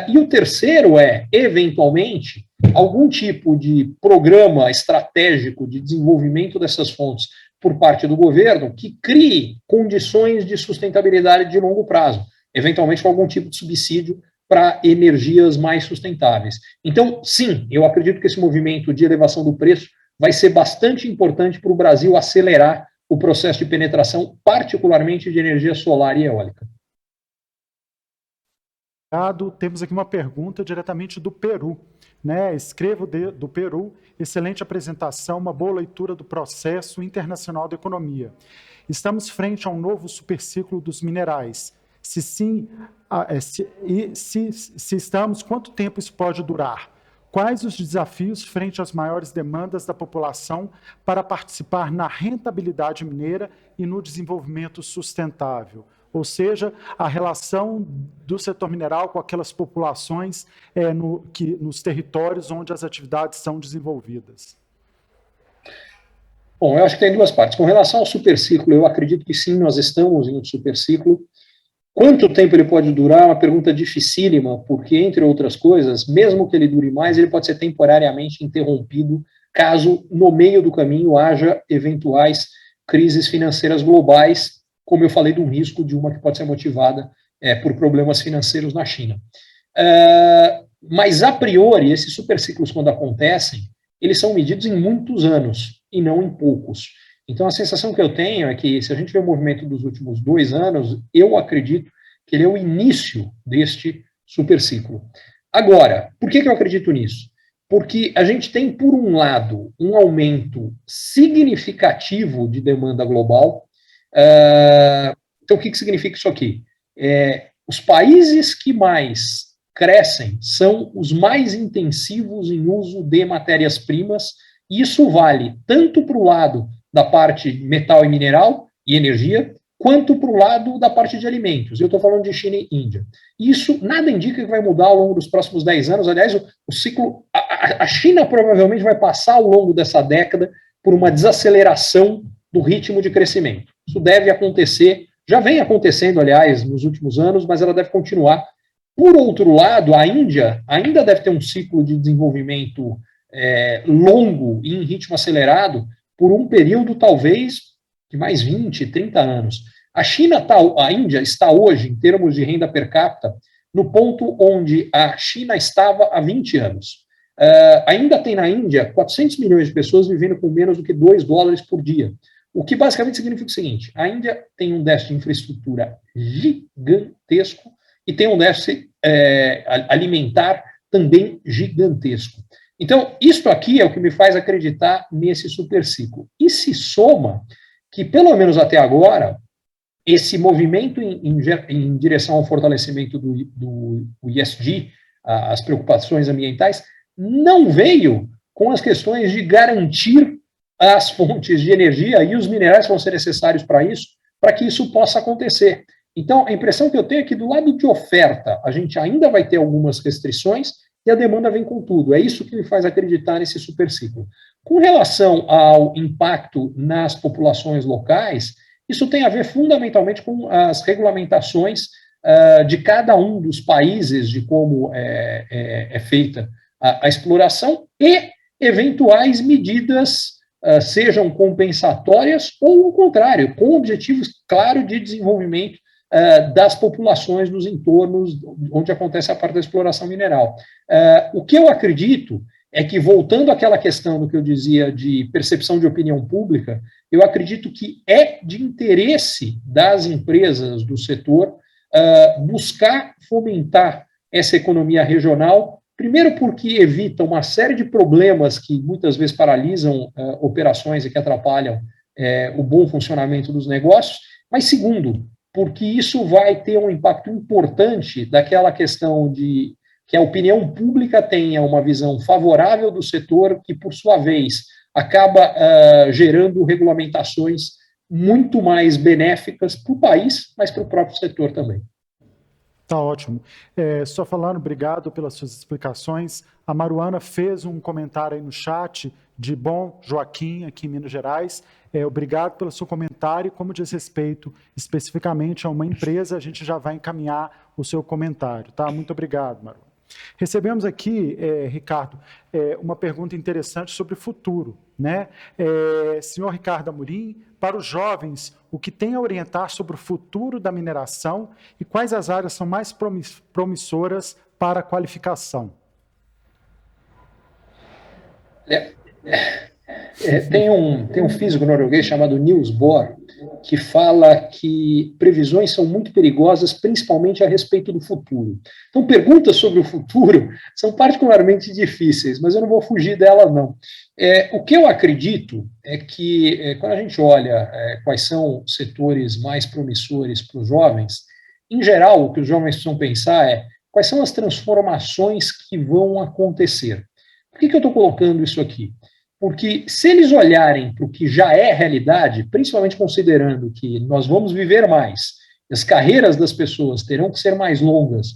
E o terceiro é, eventualmente, algum tipo de programa estratégico de desenvolvimento dessas fontes por parte do governo que crie condições de sustentabilidade de longo prazo, eventualmente com algum tipo de subsídio para energias mais sustentáveis. Então, sim, eu acredito que esse movimento de elevação do preço vai ser bastante importante para o Brasil acelerar o processo de penetração, particularmente de energia solar e eólica. Temos aqui uma pergunta diretamente do Peru. Escrevo do Peru, excelente apresentação, uma boa leitura do processo internacional da economia. Estamos frente a um novo superciclo dos minerais. Se sim, se estamos, quanto tempo isso pode durar? Quais os desafios frente às maiores demandas da população para participar na rentabilidade mineira e no desenvolvimento sustentável? Ou seja, a relação do setor mineral com aquelas populações nos territórios onde as atividades são desenvolvidas. Bom, eu acho que tem duas partes. Com relação ao superciclo, eu acredito que sim, nós estamos em um superciclo. Quanto tempo ele pode durar é uma pergunta dificílima, porque, entre outras coisas, mesmo que ele dure mais, ele pode ser temporariamente interrompido caso, no meio do caminho, haja eventuais crises financeiras globais, como eu falei, de um risco de uma que pode ser motivada por problemas financeiros na China. Mas, a priori, esses superciclos, quando acontecem, eles são medidos em muitos anos, e não em poucos. Então, a sensação que eu tenho é que, se a gente vê o movimento dos últimos 2 anos, eu acredito que ele é o início deste superciclo. Agora, por que eu acredito nisso? Porque a gente tem, por um lado, um aumento significativo de demanda global. Então, o que significa isso aqui? Os países que mais crescem são os mais intensivos em uso de matérias-primas, e isso vale tanto para o lado da parte metal e mineral e energia, quanto para o lado da parte de alimentos. Eu estou falando de China e Índia. Isso nada indica que vai mudar ao longo dos próximos 10 anos. Aliás, o ciclo... A China provavelmente vai passar ao longo dessa década por uma desaceleração do ritmo de crescimento. Isso deve acontecer, já vem acontecendo, aliás, nos últimos anos, mas ela deve continuar. Por outro lado, a Índia ainda deve ter um ciclo de desenvolvimento longo e em ritmo acelerado por um período, talvez, de mais 20, 30 anos. A Índia está hoje, em termos de renda per capita, no ponto onde a China estava há 20 anos. Ainda tem na Índia 400 milhões de pessoas vivendo com menos do que $2 por dia. O que basicamente significa o seguinte: a Índia tem um déficit de infraestrutura gigantesco e tem um déficit alimentar também gigantesco. Então, isto aqui é o que me faz acreditar nesse superciclo. E se soma que, pelo menos até agora, esse movimento em direção ao fortalecimento do ESG, as preocupações ambientais, não veio com as questões de garantir as fontes de energia e os minerais que vão ser necessários para que isso possa acontecer. Então, a impressão que eu tenho é que, do lado de oferta, a gente ainda vai ter algumas restrições e a demanda vem com tudo. É isso que me faz acreditar nesse superciclo. Com relação ao impacto nas populações locais, isso tem a ver fundamentalmente com as regulamentações de cada um dos países, de como é feita a exploração e eventuais medidas, sejam compensatórias ou o contrário, com objetivos claros de desenvolvimento das populações nos entornos onde acontece a parte da exploração mineral. O que eu acredito é que, voltando àquela questão do que eu dizia de percepção de opinião pública, eu acredito que é de interesse das empresas do setor buscar fomentar essa economia regional, primeiro porque evita uma série de problemas que muitas vezes paralisam operações e que atrapalham o bom funcionamento dos negócios, mas segundo, porque isso vai ter um impacto importante daquela questão de que a opinião pública tenha uma visão favorável do setor, que, por sua vez, acaba gerando regulamentações muito mais benéficas para o país, mas para o próprio setor também. Tá ótimo. Só falando, obrigado pelas suas explicações. A Maruana fez um comentário aí no chat de Bom Joaquim, aqui em Minas Gerais. Obrigado pelo seu comentário. Como diz respeito especificamente a uma empresa, a gente já vai encaminhar o seu comentário. Tá? Muito obrigado, Maruana. Recebemos aqui, Ricardo, uma pergunta interessante sobre o futuro, né? Senhor Ricardo Amorim, para os jovens, o que tem a orientar sobre o futuro da mineração e quais as áreas são mais promissoras para a qualificação? Tem um físico norueguês chamado Niels Bohr, que fala que previsões são muito perigosas, principalmente a respeito do futuro. Então, perguntas sobre o futuro são particularmente difíceis, mas eu não vou fugir dela, não. O que eu acredito é que, quando a gente olha quais são os setores mais promissores para os jovens, em geral, o que os jovens precisam pensar é quais são as transformações que vão acontecer. Por que eu estou colocando isso aqui? Porque se eles olharem para o que já é realidade, principalmente considerando que nós vamos viver mais, as carreiras das pessoas terão que ser mais longas,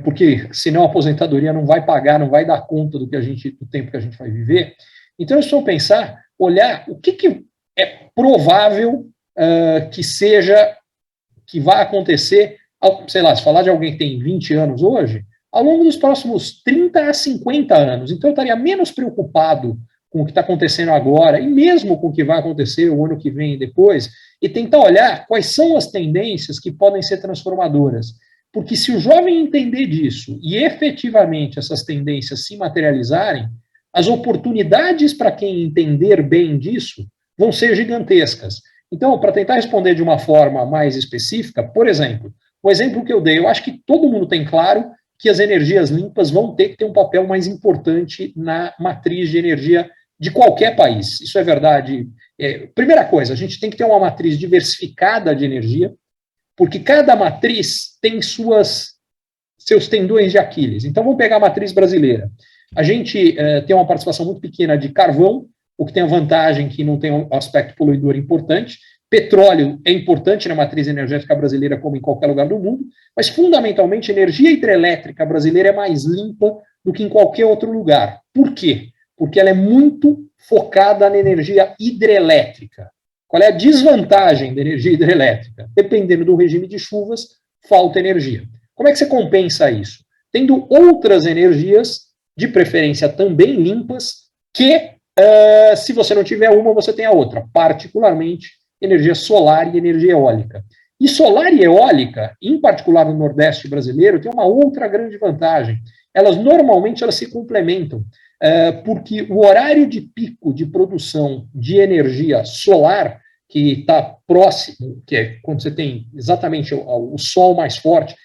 porque senão a aposentadoria não vai pagar, não vai dar conta do tempo que a gente vai viver. Então, eles precisam pensar, olhar o que é provável que vá acontecer, sei lá, se falar de alguém que tem 20 anos hoje, ao longo dos próximos 30 a 50 anos. Então, eu estaria menos preocupado com o que está acontecendo agora, e mesmo com o que vai acontecer o ano que vem e depois, e tentar olhar quais são as tendências que podem ser transformadoras. Porque se o jovem entender disso, e efetivamente essas tendências se materializarem, as oportunidades para quem entender bem disso vão ser gigantescas. Então, para tentar responder de uma forma mais específica, por exemplo, o exemplo que eu dei, eu acho que todo mundo tem claro que as energias limpas vão ter que ter um papel mais importante na matriz de energia de qualquer país. Isso é verdade. Primeira coisa, a gente tem que ter uma matriz diversificada de energia, porque cada matriz tem seus tendões de Aquiles. Então, vamos pegar a matriz brasileira. A gente tem uma participação muito pequena de carvão, o que tem a vantagem que não tem um aspecto poluidor importante. Petróleo é importante na matriz energética brasileira, como em qualquer lugar do mundo, mas, fundamentalmente, a energia hidrelétrica brasileira é mais limpa do que em qualquer outro lugar. Por quê? Porque ela é muito focada na energia hidrelétrica. Qual é a desvantagem da energia hidrelétrica? Dependendo do regime de chuvas, falta energia. Como é que você compensa isso? Tendo outras energias, de preferência também limpas, que, se você não tiver uma, você tem a outra, particularmente energia solar e energia eólica. E solar e eólica, em particular no Nordeste brasileiro, tem uma outra grande vantagem. Normalmente elas se complementam, porque o horário de pico de produção de energia solar, que está próximo, que é quando você tem exatamente o sol mais forte,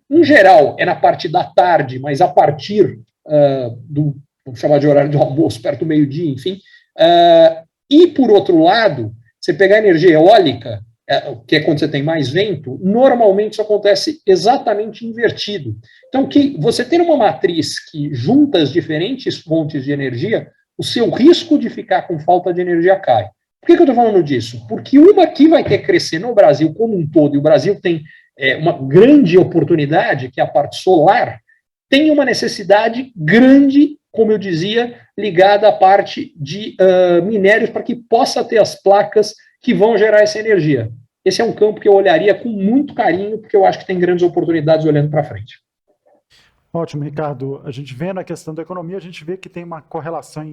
em geral, é na parte da tarde, mas a partir vamos chamar de horário de almoço, perto do meio-dia, enfim. E, por outro lado, você pegar a energia eólica, que é quando você tem mais vento, normalmente isso acontece exatamente invertido. Então, que você ter uma matriz que junta as diferentes fontes de energia, o seu risco de ficar com falta de energia cai. Por que eu estou falando disso? Porque uma que vai ter que crescer no Brasil como um todo, e o Brasil tem uma grande oportunidade, que é a parte solar, tem uma necessidade grande, como eu dizia, ligada à parte de minérios, para que possa ter as placas que vão gerar essa energia. Esse é um campo que eu olharia com muito carinho, porque eu acho que tem grandes oportunidades olhando para frente. Ótimo, Ricardo. A gente vendo a questão da economia, a gente vê que tem uma correlação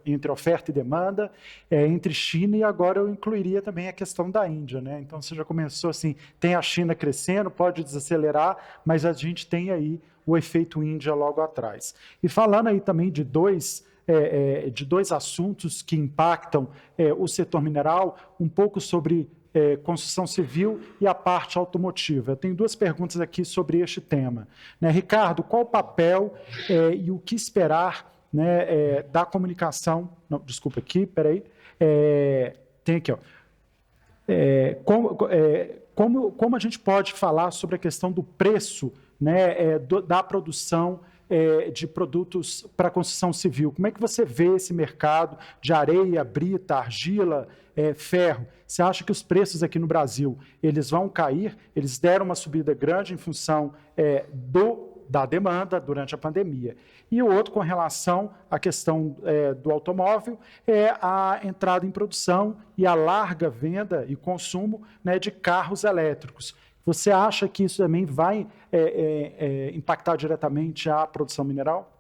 entre oferta e demanda, entre China, e agora eu incluiria também a questão da Índia, né? Então você já começou assim, tem a China crescendo, pode desacelerar, mas a gente tem aí o efeito Índia logo atrás. E falando aí também de dois assuntos que impactam o setor mineral, um pouco sobre construção civil e a parte automotiva. Eu tenho duas perguntas aqui sobre este tema. Né, Ricardo, qual o papel e o que esperar, né, da comunicação... Não, desculpa aqui, peraí. Tem aqui, ó. Como a gente pode falar sobre a questão do preço, né, da produção de produtos para construção civil? Como é que você vê esse mercado de areia, brita, argila, ferro? Você acha que os preços aqui no Brasil eles vão cair? Eles deram uma subida grande em função da demanda durante a pandemia. E o outro, com relação à questão do automóvel, é a entrada em produção e a larga venda e consumo, né, de carros elétricos. Você acha que isso também vai impactar diretamente a produção mineral?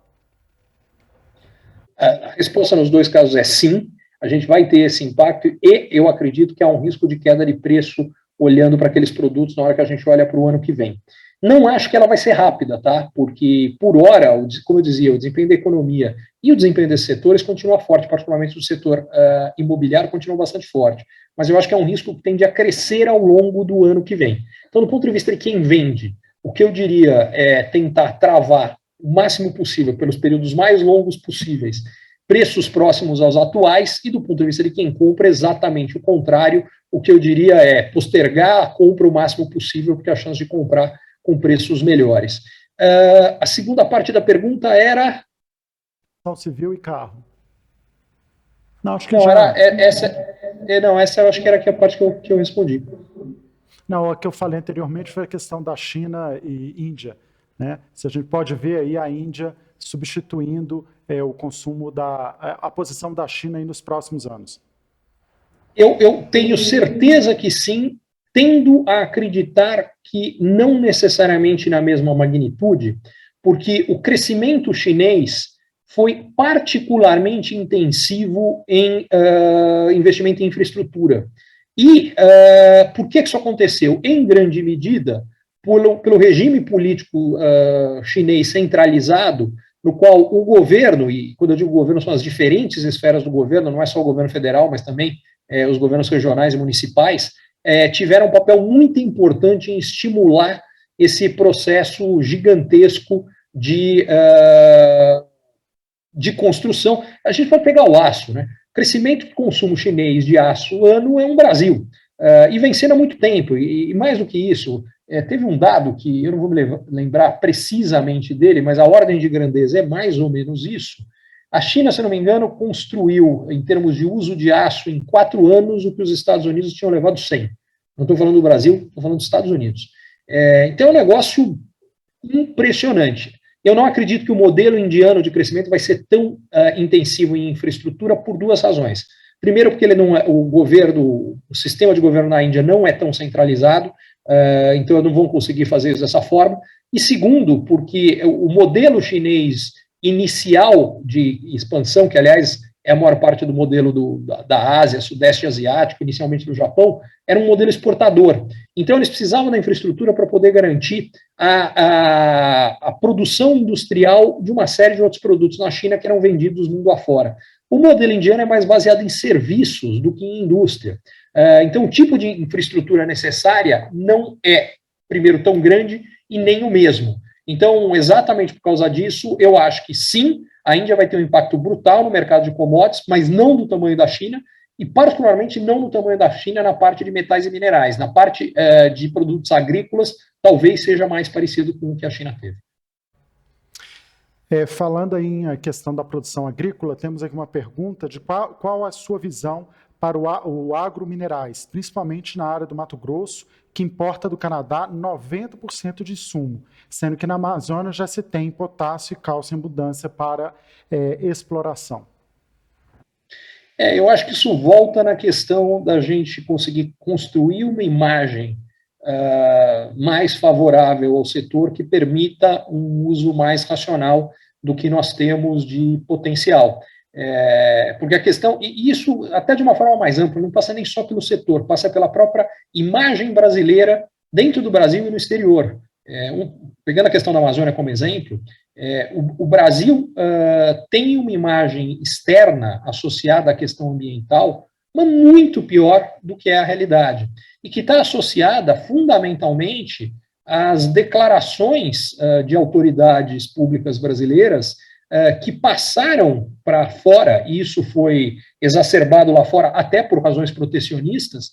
A resposta nos dois casos é sim, a gente vai ter esse impacto e eu acredito que há um risco de queda de preço olhando para aqueles produtos na hora que a gente olha para o ano que vem. Não acho que ela vai ser rápida, tá? Porque, por hora, como eu dizia, o desempenho da economia e o desempenho desses setores continua forte, particularmente o setor imobiliário continua bastante forte. Mas eu acho que é um risco que tende a crescer ao longo do ano que vem. Então, do ponto de vista de quem vende, o que eu diria é tentar travar o máximo possível, pelos períodos mais longos possíveis, preços próximos aos atuais, e do ponto de vista de quem compra, exatamente o contrário. O que eu diria é postergar a compra o máximo possível, porque a chance de comprar com preços melhores. A segunda parte da pergunta era... Construção civil e carro. Não, acho que não, era essa eu acho que era a parte que eu respondi. Não, a que eu falei anteriormente foi a questão da China e Índia, né? Se a gente pode ver aí a Índia substituindo o consumo a posição da China aí nos próximos anos. Eu tenho certeza que sim, tendo a acreditar que não necessariamente na mesma magnitude, porque o crescimento chinês foi particularmente intensivo em investimento em infraestrutura. E por que isso aconteceu? Em grande medida, pelo regime político chinês centralizado, no qual o governo, e quando eu digo governo, são as diferentes esferas do governo, não é só o governo federal, mas também os governos regionais e municipais, tiveram um papel muito importante em estimular esse processo gigantesco de construção. A gente pode pegar o aço, né? O crescimento do consumo chinês de aço ano é um Brasil, e vem sendo há muito tempo, e mais do que isso, teve um dado que eu não vou me lembrar precisamente dele, mas a ordem de grandeza é mais ou menos isso. A China, se não me engano, construiu, em termos de uso de aço, em 4 anos, o que os Estados Unidos tinham levado 100. Não estou falando do Brasil, estou falando dos Estados Unidos. Então é um negócio impressionante. Eu não acredito que o modelo indiano de crescimento vai ser tão intensivo em infraestrutura por duas razões. Primeiro, porque ele não é, o sistema de governo na Índia não é tão centralizado, então não vão conseguir fazer isso dessa forma. E segundo, porque o modelo chinês inicial de expansão, que aliás é a maior parte do modelo da Ásia, Sudeste Asiático, inicialmente do Japão, era um modelo exportador. Então eles precisavam da infraestrutura para poder garantir a produção industrial de uma série de outros produtos na China que eram vendidos mundo afora. O modelo indiano é mais baseado em serviços do que em indústria. Então o tipo de infraestrutura necessária não é, primeiro, tão grande e nem o mesmo. Então, exatamente por causa disso, eu acho que sim, a Índia vai ter um impacto brutal no mercado de commodities, mas não do tamanho da China, e particularmente não no tamanho da China na parte de metais e minerais. Na parte de produtos agrícolas, talvez seja mais parecido com o que a China teve. Falando aí em questão da produção agrícola, temos aqui uma pergunta de qual a sua visão para o agrominerais, principalmente na área do Mato Grosso, que importa do Canadá 90% de insumo, sendo que na Amazônia já se tem potássio e cálcio em abundância para exploração. Eu acho que isso volta na questão da gente conseguir construir uma imagem mais favorável ao setor, que permita um uso mais racional do que nós temos de potencial. Porque a questão, e isso até de uma forma mais ampla, não passa nem só pelo setor, passa pela própria imagem brasileira dentro do Brasil e no exterior. Pegando a questão da Amazônia como exemplo, o Brasil tem uma imagem externa associada à questão ambiental, mas muito pior do que é a realidade, e que está associada fundamentalmente às declarações de autoridades públicas brasileiras que passaram para fora, e isso foi exacerbado lá fora até por razões protecionistas,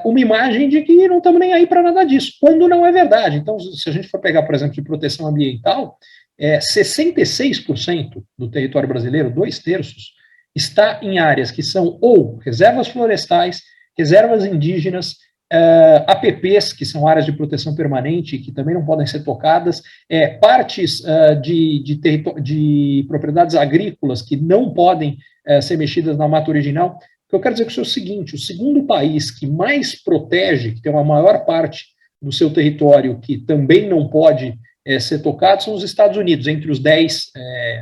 uma imagem de que não estamos nem aí para nada disso, quando não é verdade. Então, se a gente for pegar, por exemplo, de proteção ambiental, 66% do território brasileiro, 2/3, está em áreas que são ou reservas florestais, reservas indígenas, APPs, que são áreas de proteção permanente, que também não podem ser tocadas, partes de propriedades agrícolas que não podem ser mexidas na mata original. O que eu quero dizer é o seguinte: o segundo país que mais protege, que tem uma maior parte do seu território que também não pode ser tocado, são os Estados Unidos. Entre os 10,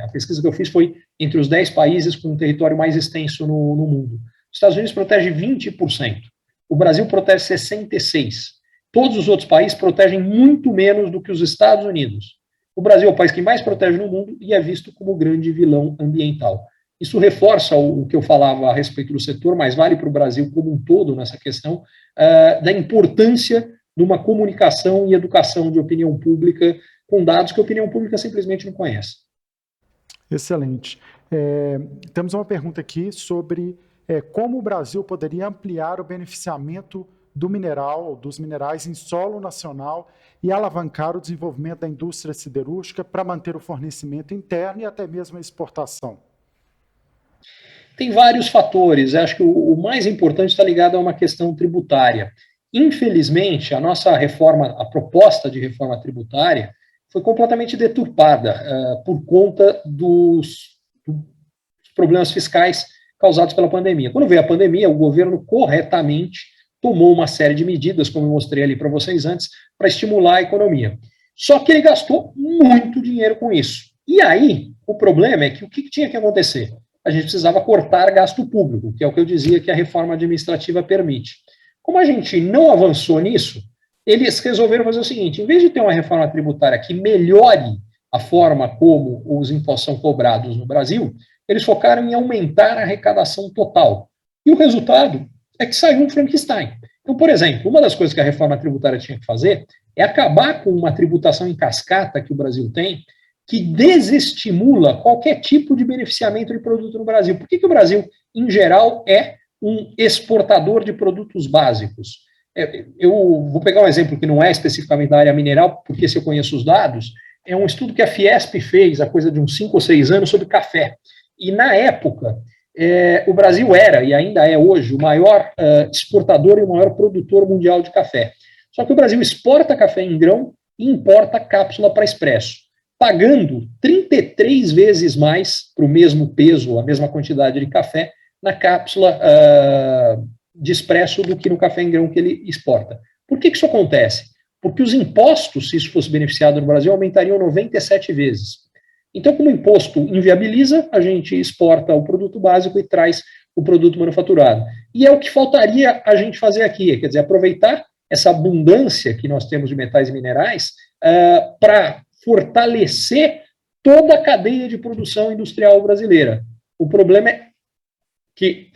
a pesquisa que eu fiz foi entre os 10 países com um território mais extenso no mundo. Os Estados Unidos protege 20%. O Brasil protege 66%. Todos os outros países protegem muito menos do que os Estados Unidos. O Brasil é o país que mais protege no mundo e é visto como o grande vilão ambiental. Isso reforça o que eu falava a respeito do setor, mas vale para o Brasil como um todo nessa questão da importância de uma comunicação e educação de opinião pública com dados que a opinião pública simplesmente não conhece. Excelente. Temos uma pergunta aqui sobre como o Brasil poderia ampliar o beneficiamento do mineral, dos minerais em solo nacional e alavancar o desenvolvimento da indústria siderúrgica para manter o fornecimento interno e até mesmo a exportação. Tem vários fatores. Acho que o mais importante está ligado a uma questão tributária. Infelizmente, a nossa reforma, a proposta de reforma tributária, foi completamente deturpada por conta dos problemas fiscais causados pela pandemia. Quando veio a pandemia, o governo corretamente tomou uma série de medidas, como eu mostrei ali para vocês antes, para estimular a economia. Só que ele gastou muito dinheiro com isso. E aí, o problema é que o que tinha que acontecer? A gente precisava cortar gasto público, que é o que eu dizia que a reforma administrativa permite. Como a gente não avançou nisso, eles resolveram fazer o seguinte: em vez de ter uma reforma tributária que melhore a forma como os impostos são cobrados no Brasil, eles focaram em aumentar a arrecadação total. E o resultado é que saiu um Frankenstein. Então, por exemplo, uma das coisas que a reforma tributária tinha que fazer é acabar com uma tributação em cascata que o Brasil tem, que desestimula qualquer tipo de beneficiamento de produto no Brasil. Por que o Brasil, em geral, é um exportador de produtos básicos? Eu vou pegar um exemplo que não é especificamente da área mineral, porque se eu conheço os dados, é um estudo que a Fiesp fez há coisa de uns 5 ou 6 anos sobre café. E, na época, o Brasil era, e ainda é hoje, o maior exportador e o maior produtor mundial de café. Só que o Brasil exporta café em grão e importa cápsula para expresso, pagando 33 vezes mais para o mesmo peso, a mesma quantidade de café, na cápsula de expresso do que no café em grão que ele exporta. Por que isso acontece? Porque os impostos, se isso fosse beneficiado no Brasil, aumentariam 97 vezes. Então, como o imposto inviabiliza, a gente exporta o produto básico e traz o produto manufaturado. E é o que faltaria a gente fazer aqui, quer dizer, aproveitar essa abundância que nós temos de metais e minerais para fortalecer toda a cadeia de produção industrial brasileira. O problema é que,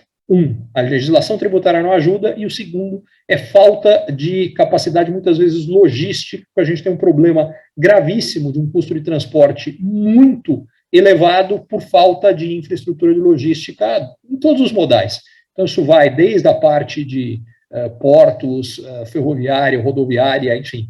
a legislação tributária não ajuda, e o segundo é falta de capacidade, muitas vezes, logística. A gente tem um problema gravíssimo de um custo de transporte muito elevado por falta de infraestrutura de logística em todos os modais. Então, isso vai desde a parte de portos, ferroviária, rodoviária, enfim.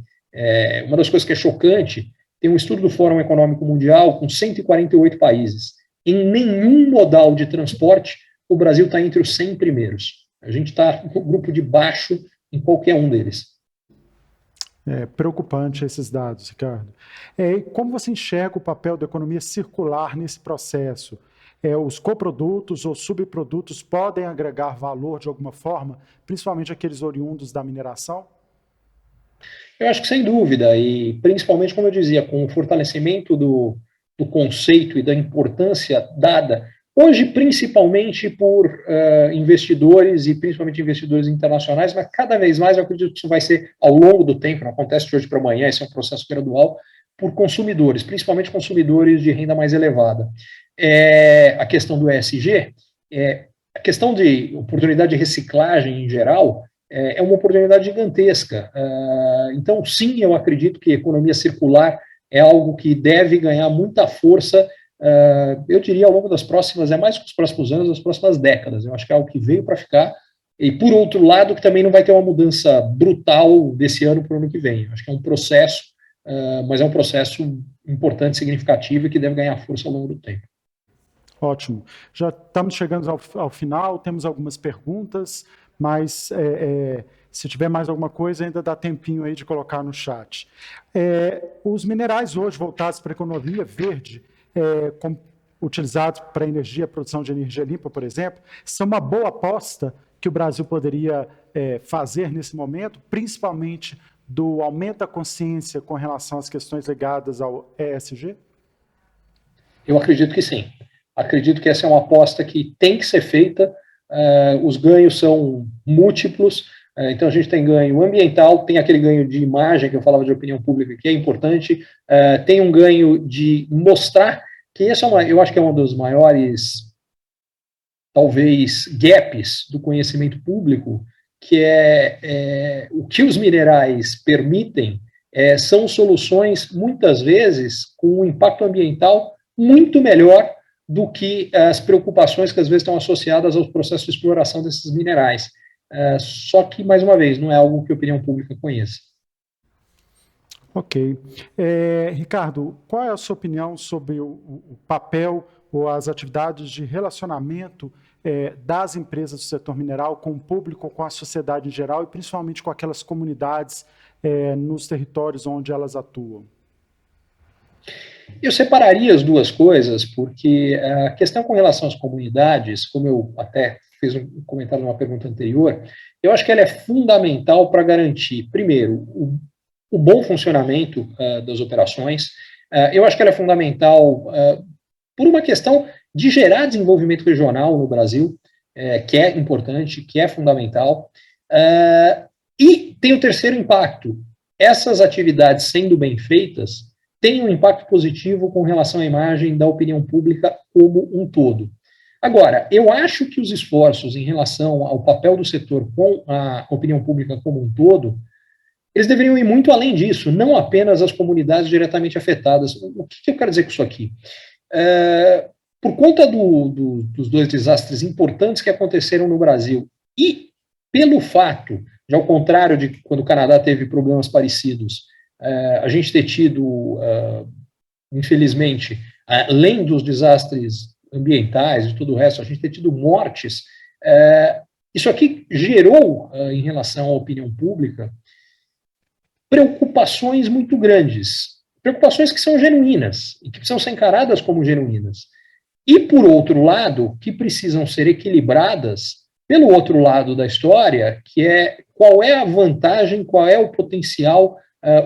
Uma das coisas que é chocante, tem um estudo do Fórum Econômico Mundial com 148 países. Em nenhum modal de transporte o Brasil está entre os 100 primeiros. A gente está no grupo de baixo em qualquer um deles. É preocupante esses dados, Ricardo. Como você enxerga o papel da economia circular nesse processo? Os coprodutos ou subprodutos podem agregar valor de alguma forma, principalmente aqueles oriundos da mineração? Eu acho que sem dúvida, e principalmente, como eu dizia, com o fortalecimento do conceito e da importância dada, hoje principalmente por investidores, e principalmente investidores internacionais, mas cada vez mais eu acredito que isso vai ser ao longo do tempo, não acontece de hoje para amanhã, esse é um processo gradual, por consumidores, principalmente consumidores de renda mais elevada. A questão do ESG, a questão de oportunidade de reciclagem em geral, é uma oportunidade gigantesca. Então, sim, eu acredito que a economia circular é algo que deve ganhar muita força, eu diria, ao longo das próximas, mais que os próximos anos, das próximas décadas. Eu acho que é algo que veio para ficar, e, por outro lado, que também não vai ter uma mudança brutal desse ano para o ano que vem. Eu acho que é um processo, mas é um processo importante, significativo, e que deve ganhar força ao longo do tempo. Ótimo. Já estamos chegando ao final, temos algumas perguntas, mas se tiver mais alguma coisa, ainda dá tempinho aí de colocar no chat. Os minerais hoje voltados para a economia verde, utilizados para energia, produção de energia limpa, por exemplo, são uma boa aposta que o Brasil poderia fazer nesse momento, principalmente do aumento da consciência com relação às questões ligadas ao ESG? Eu acredito que sim. Acredito que essa é uma aposta que tem que ser feita. Os ganhos são múltiplos. Então, a gente tem ganho ambiental, tem aquele ganho de imagem, que eu falava de opinião pública, que é importante, tem um ganho de mostrar, que esse eu acho que é um dos maiores, talvez, gaps do conhecimento público, que o que os minerais permitem são soluções, muitas vezes, com um impacto ambiental muito melhor do que as preocupações que às vezes estão associadas aos processos de exploração desses minerais. Só que, mais uma vez, não é algo que a opinião pública conheça. Ok. Ricardo, qual é a sua opinião sobre o papel ou as atividades de relacionamento das empresas do setor mineral com o público, com a sociedade em geral e principalmente com aquelas comunidades nos territórios onde elas atuam? Eu separaria as duas coisas, porque a questão com relação às comunidades, como eu até fiz um comentário numa pergunta anterior, eu acho que ela é fundamental para garantir, primeiro, o bom funcionamento das operações. Eu acho que ela é fundamental por uma questão de gerar desenvolvimento regional no Brasil, que é importante, que é fundamental. E tem o terceiro impacto. Essas atividades sendo bem feitas têm um impacto positivo com relação à imagem da opinião pública como um todo. Agora, eu acho que os esforços em relação ao papel do setor com a opinião pública como um todo, eles deveriam ir muito além disso, não apenas as comunidades diretamente afetadas. O que eu quero dizer com isso aqui? Por conta dos dois desastres importantes que aconteceram no Brasil, e pelo fato, já ao contrário de quando o Canadá teve problemas parecidos, a gente ter tido, infelizmente, além dos desastres ambientais e tudo o resto, a gente ter tido mortes, isso aqui gerou, em relação à opinião pública, preocupações muito grandes, preocupações que são genuínas e que precisam ser encaradas como genuínas. E, por outro lado, que precisam ser equilibradas pelo outro lado da história, que é qual é a vantagem, qual é o potencial,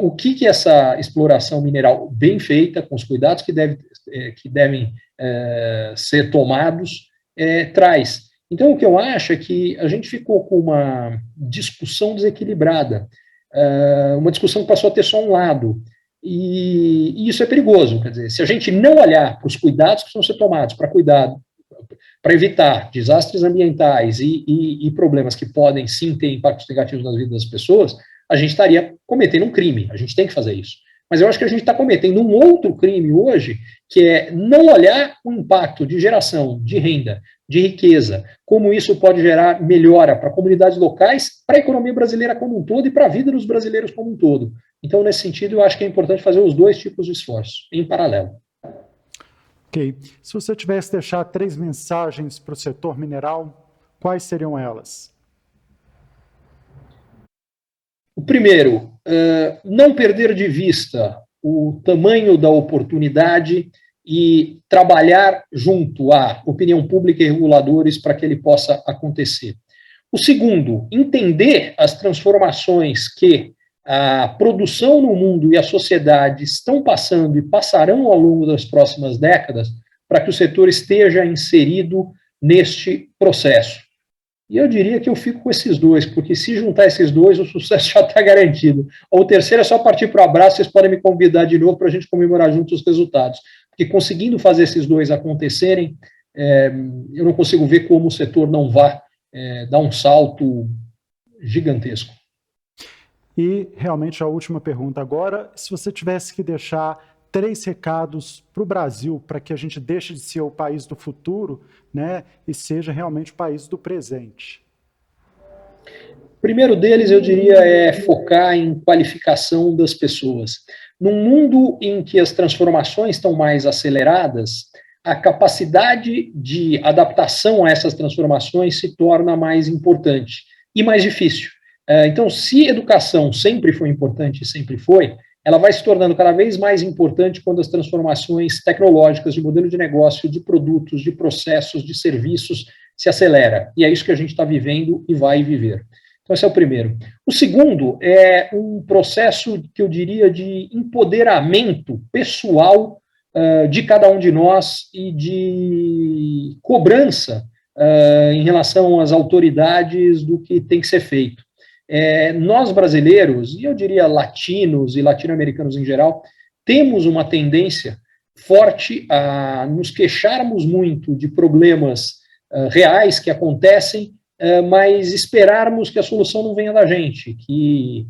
o que essa exploração mineral bem feita, com os cuidados que devem ser tomados, traz. Então, o que eu acho é que a gente ficou com uma discussão desequilibrada, uma discussão que passou a ter só um lado, e isso é perigoso. Quer dizer, se a gente não olhar para os cuidados que precisam ser tomados para evitar desastres ambientais e problemas que podem sim ter impactos negativos nas vidas das pessoas, a gente estaria cometendo um crime. A gente tem que fazer isso. Mas eu acho que a gente está cometendo um outro crime hoje, que é não olhar o impacto de geração de renda, de riqueza, como isso pode gerar melhora para comunidades locais, para a economia brasileira como um todo e para a vida dos brasileiros como um todo. Então, nesse sentido, eu acho que é importante fazer os dois tipos de esforço, em paralelo. Ok. Se você tivesse que deixar 3 mensagens para o setor mineral, quais seriam elas? O primeiro, não perder de vista o tamanho da oportunidade e trabalhar junto à opinião pública e reguladores para que ele possa acontecer. O segundo, entender as transformações que a produção no mundo e a sociedade estão passando e passarão ao longo das próximas décadas para que o setor esteja inserido neste processo. E eu diria que eu fico com esses dois, porque se juntar esses dois, o sucesso já está garantido. Ou o terceiro é só partir para o abraço, vocês podem me convidar de novo para a gente comemorar juntos os resultados. Porque conseguindo fazer esses dois acontecerem, eu não consigo ver como o setor não vá dar um salto gigantesco. E, realmente, a última pergunta agora, se você tivesse que deixar 3 recados para o Brasil, para que a gente deixe de ser o país do futuro, né, e seja realmente o país do presente. O primeiro deles, eu diria, é focar em qualificação das pessoas. Num mundo em que as transformações estão mais aceleradas, a capacidade de adaptação a essas transformações se torna mais importante e mais difícil. Então, se educação sempre foi importante e sempre foi, ela vai se tornando cada vez mais importante quando as transformações tecnológicas de modelo de negócio, de produtos, de processos, de serviços se acelera. E é isso que a gente está vivendo e vai viver. Então, esse é o primeiro. O segundo é um processo que eu diria de empoderamento pessoal de cada um de nós e de cobrança em relação às autoridades do que tem que ser feito. Nós brasileiros, e eu diria latinos e latino-americanos em geral, temos uma tendência forte a nos queixarmos muito de problemas reais que acontecem, mas esperarmos que a solução não venha da gente, que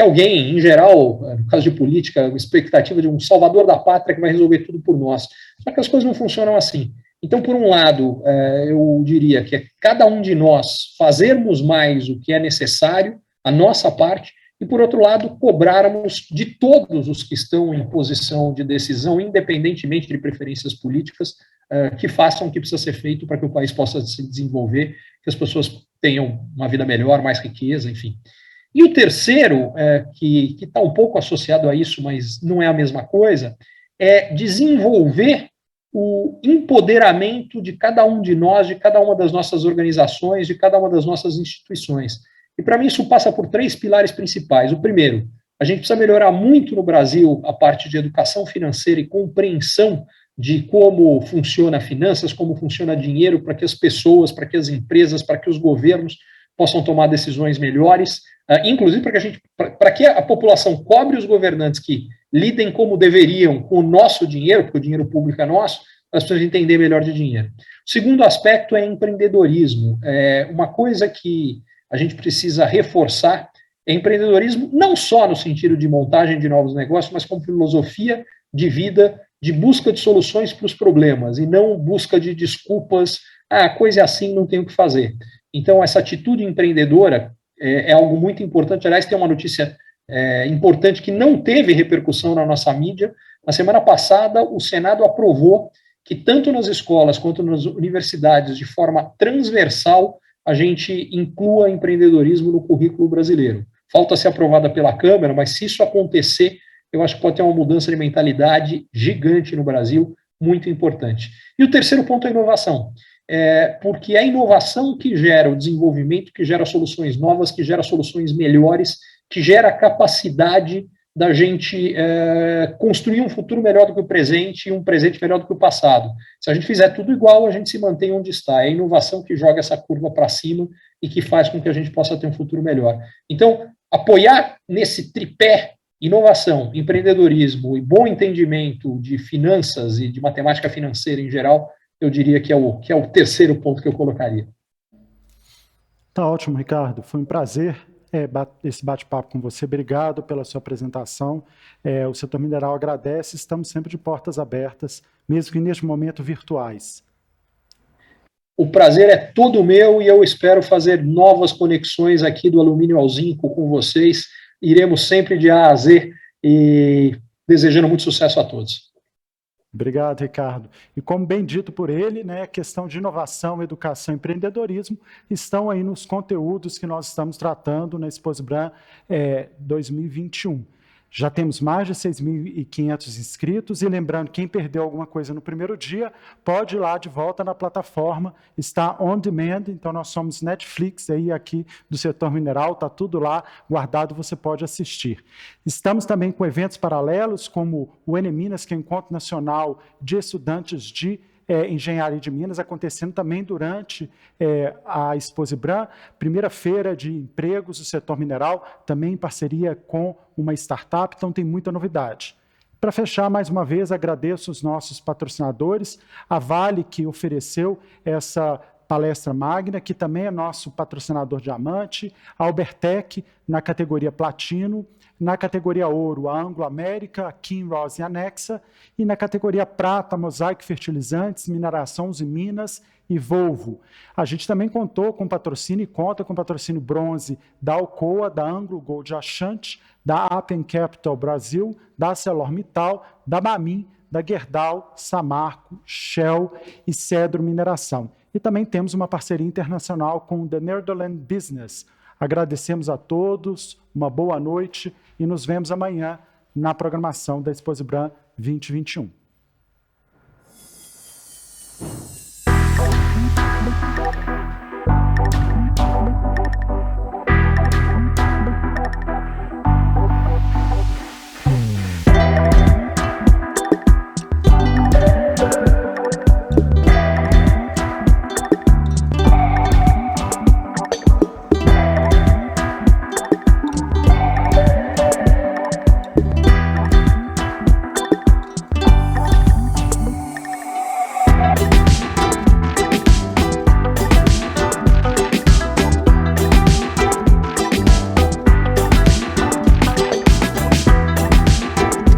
alguém, em geral, no caso de política, a expectativa de um salvador da pátria que vai resolver tudo por nós. Só que as coisas não funcionam assim. Então, por um lado, eu diria que é cada um de nós fazermos mais o que é necessário, a nossa parte, e, por outro lado, cobrarmos de todos os que estão em posição de decisão, independentemente de preferências políticas, que façam o que precisa ser feito para que o país possa se desenvolver, que as pessoas tenham uma vida melhor, mais riqueza, enfim. E o terceiro, que está um pouco associado a isso, mas não é a mesma coisa, é desenvolver o empoderamento de cada um de nós, de cada uma das nossas organizações, de cada uma das nossas instituições. E para mim isso passa por 3 pilares principais. O primeiro, a gente precisa melhorar muito no Brasil a parte de educação financeira e compreensão de como funciona finanças, como funciona dinheiro, para que as pessoas, para que as empresas, para que os governos possam tomar decisões melhores, inclusive para que a população cobre os governantes que lidem como deveriam com o nosso dinheiro, porque o dinheiro público é nosso, nós precisamos entender melhor de dinheiro. O segundo aspecto é empreendedorismo. Uma coisa que a gente precisa reforçar é empreendedorismo, não só no sentido de montagem de novos negócios, mas como filosofia de vida, de busca de soluções para os problemas, e não busca de desculpas, coisa é assim, não tenho o que fazer. Então, essa atitude empreendedora é algo muito importante. Aliás, tem uma notícia importante que não teve repercussão na nossa mídia. Na semana passada, o Senado aprovou que tanto nas escolas quanto nas universidades, de forma transversal, a gente inclua empreendedorismo no currículo brasileiro. Falta ser aprovada pela Câmara, mas se isso acontecer, eu acho que pode ter uma mudança de mentalidade gigante no Brasil, muito importante. E o terceiro ponto é a inovação. Porque é a inovação que gera o desenvolvimento, que gera soluções novas, que gera soluções melhores, que gera a capacidade da gente construir um futuro melhor do que o presente e um presente melhor do que o passado. Se a gente fizer tudo igual, a gente se mantém onde está. É a inovação que joga essa curva para cima e que faz com que a gente possa ter um futuro melhor. Então, apoiar nesse tripé inovação, empreendedorismo e bom entendimento de finanças e de matemática financeira em geral, eu diria que é o terceiro ponto que eu colocaria. Tá ótimo, Ricardo. Foi um prazer esse bate-papo com você. Obrigado pela sua apresentação. O setor mineral agradece. Estamos sempre de portas abertas, mesmo que neste momento virtuais. O prazer é todo meu e eu espero fazer novas conexões aqui do Alumínio ao Zinco com vocês. Iremos sempre de A a Z e desejando muito sucesso a todos. Obrigado, Ricardo. E como bem dito por ele, né, a questão de inovação, educação e empreendedorismo estão aí nos conteúdos que nós estamos tratando na Exposibran 2021. Já temos mais de 6.500 inscritos e lembrando, quem perdeu alguma coisa no primeiro dia, pode ir lá de volta na plataforma, está on demand, então nós somos Netflix aí aqui do setor mineral, está tudo lá guardado, você pode assistir. Estamos também com eventos paralelos, como o Eneminas, que é o Encontro Nacional de Estudantes de Engenharia de Minas, acontecendo também durante a Exposibran, primeira feira de empregos do setor mineral, também em parceria com uma startup, então tem muita novidade. Para fechar, mais uma vez, agradeço os nossos patrocinadores, a Vale, que ofereceu essa palestra magna, que também é nosso patrocinador diamante, a Albertec, na categoria platino, na categoria ouro, a Anglo América, a Kinross e a Nexa, e na categoria prata, Mosaic Fertilizantes, Mineração e Minas e Volvo. A gente também contou com patrocínio e conta com patrocínio bronze da Alcoa, da Anglo Gold Achante, da Appen Capital Brasil, da ArcelorMittal, da Bamin, da Gerdau, Samarco, Shell e Cedro Mineração. E também temos uma parceria internacional com o The Netherlands Business. Agradecemos a todos, uma boa noite e nos vemos amanhã na programação da Exposibran 2021.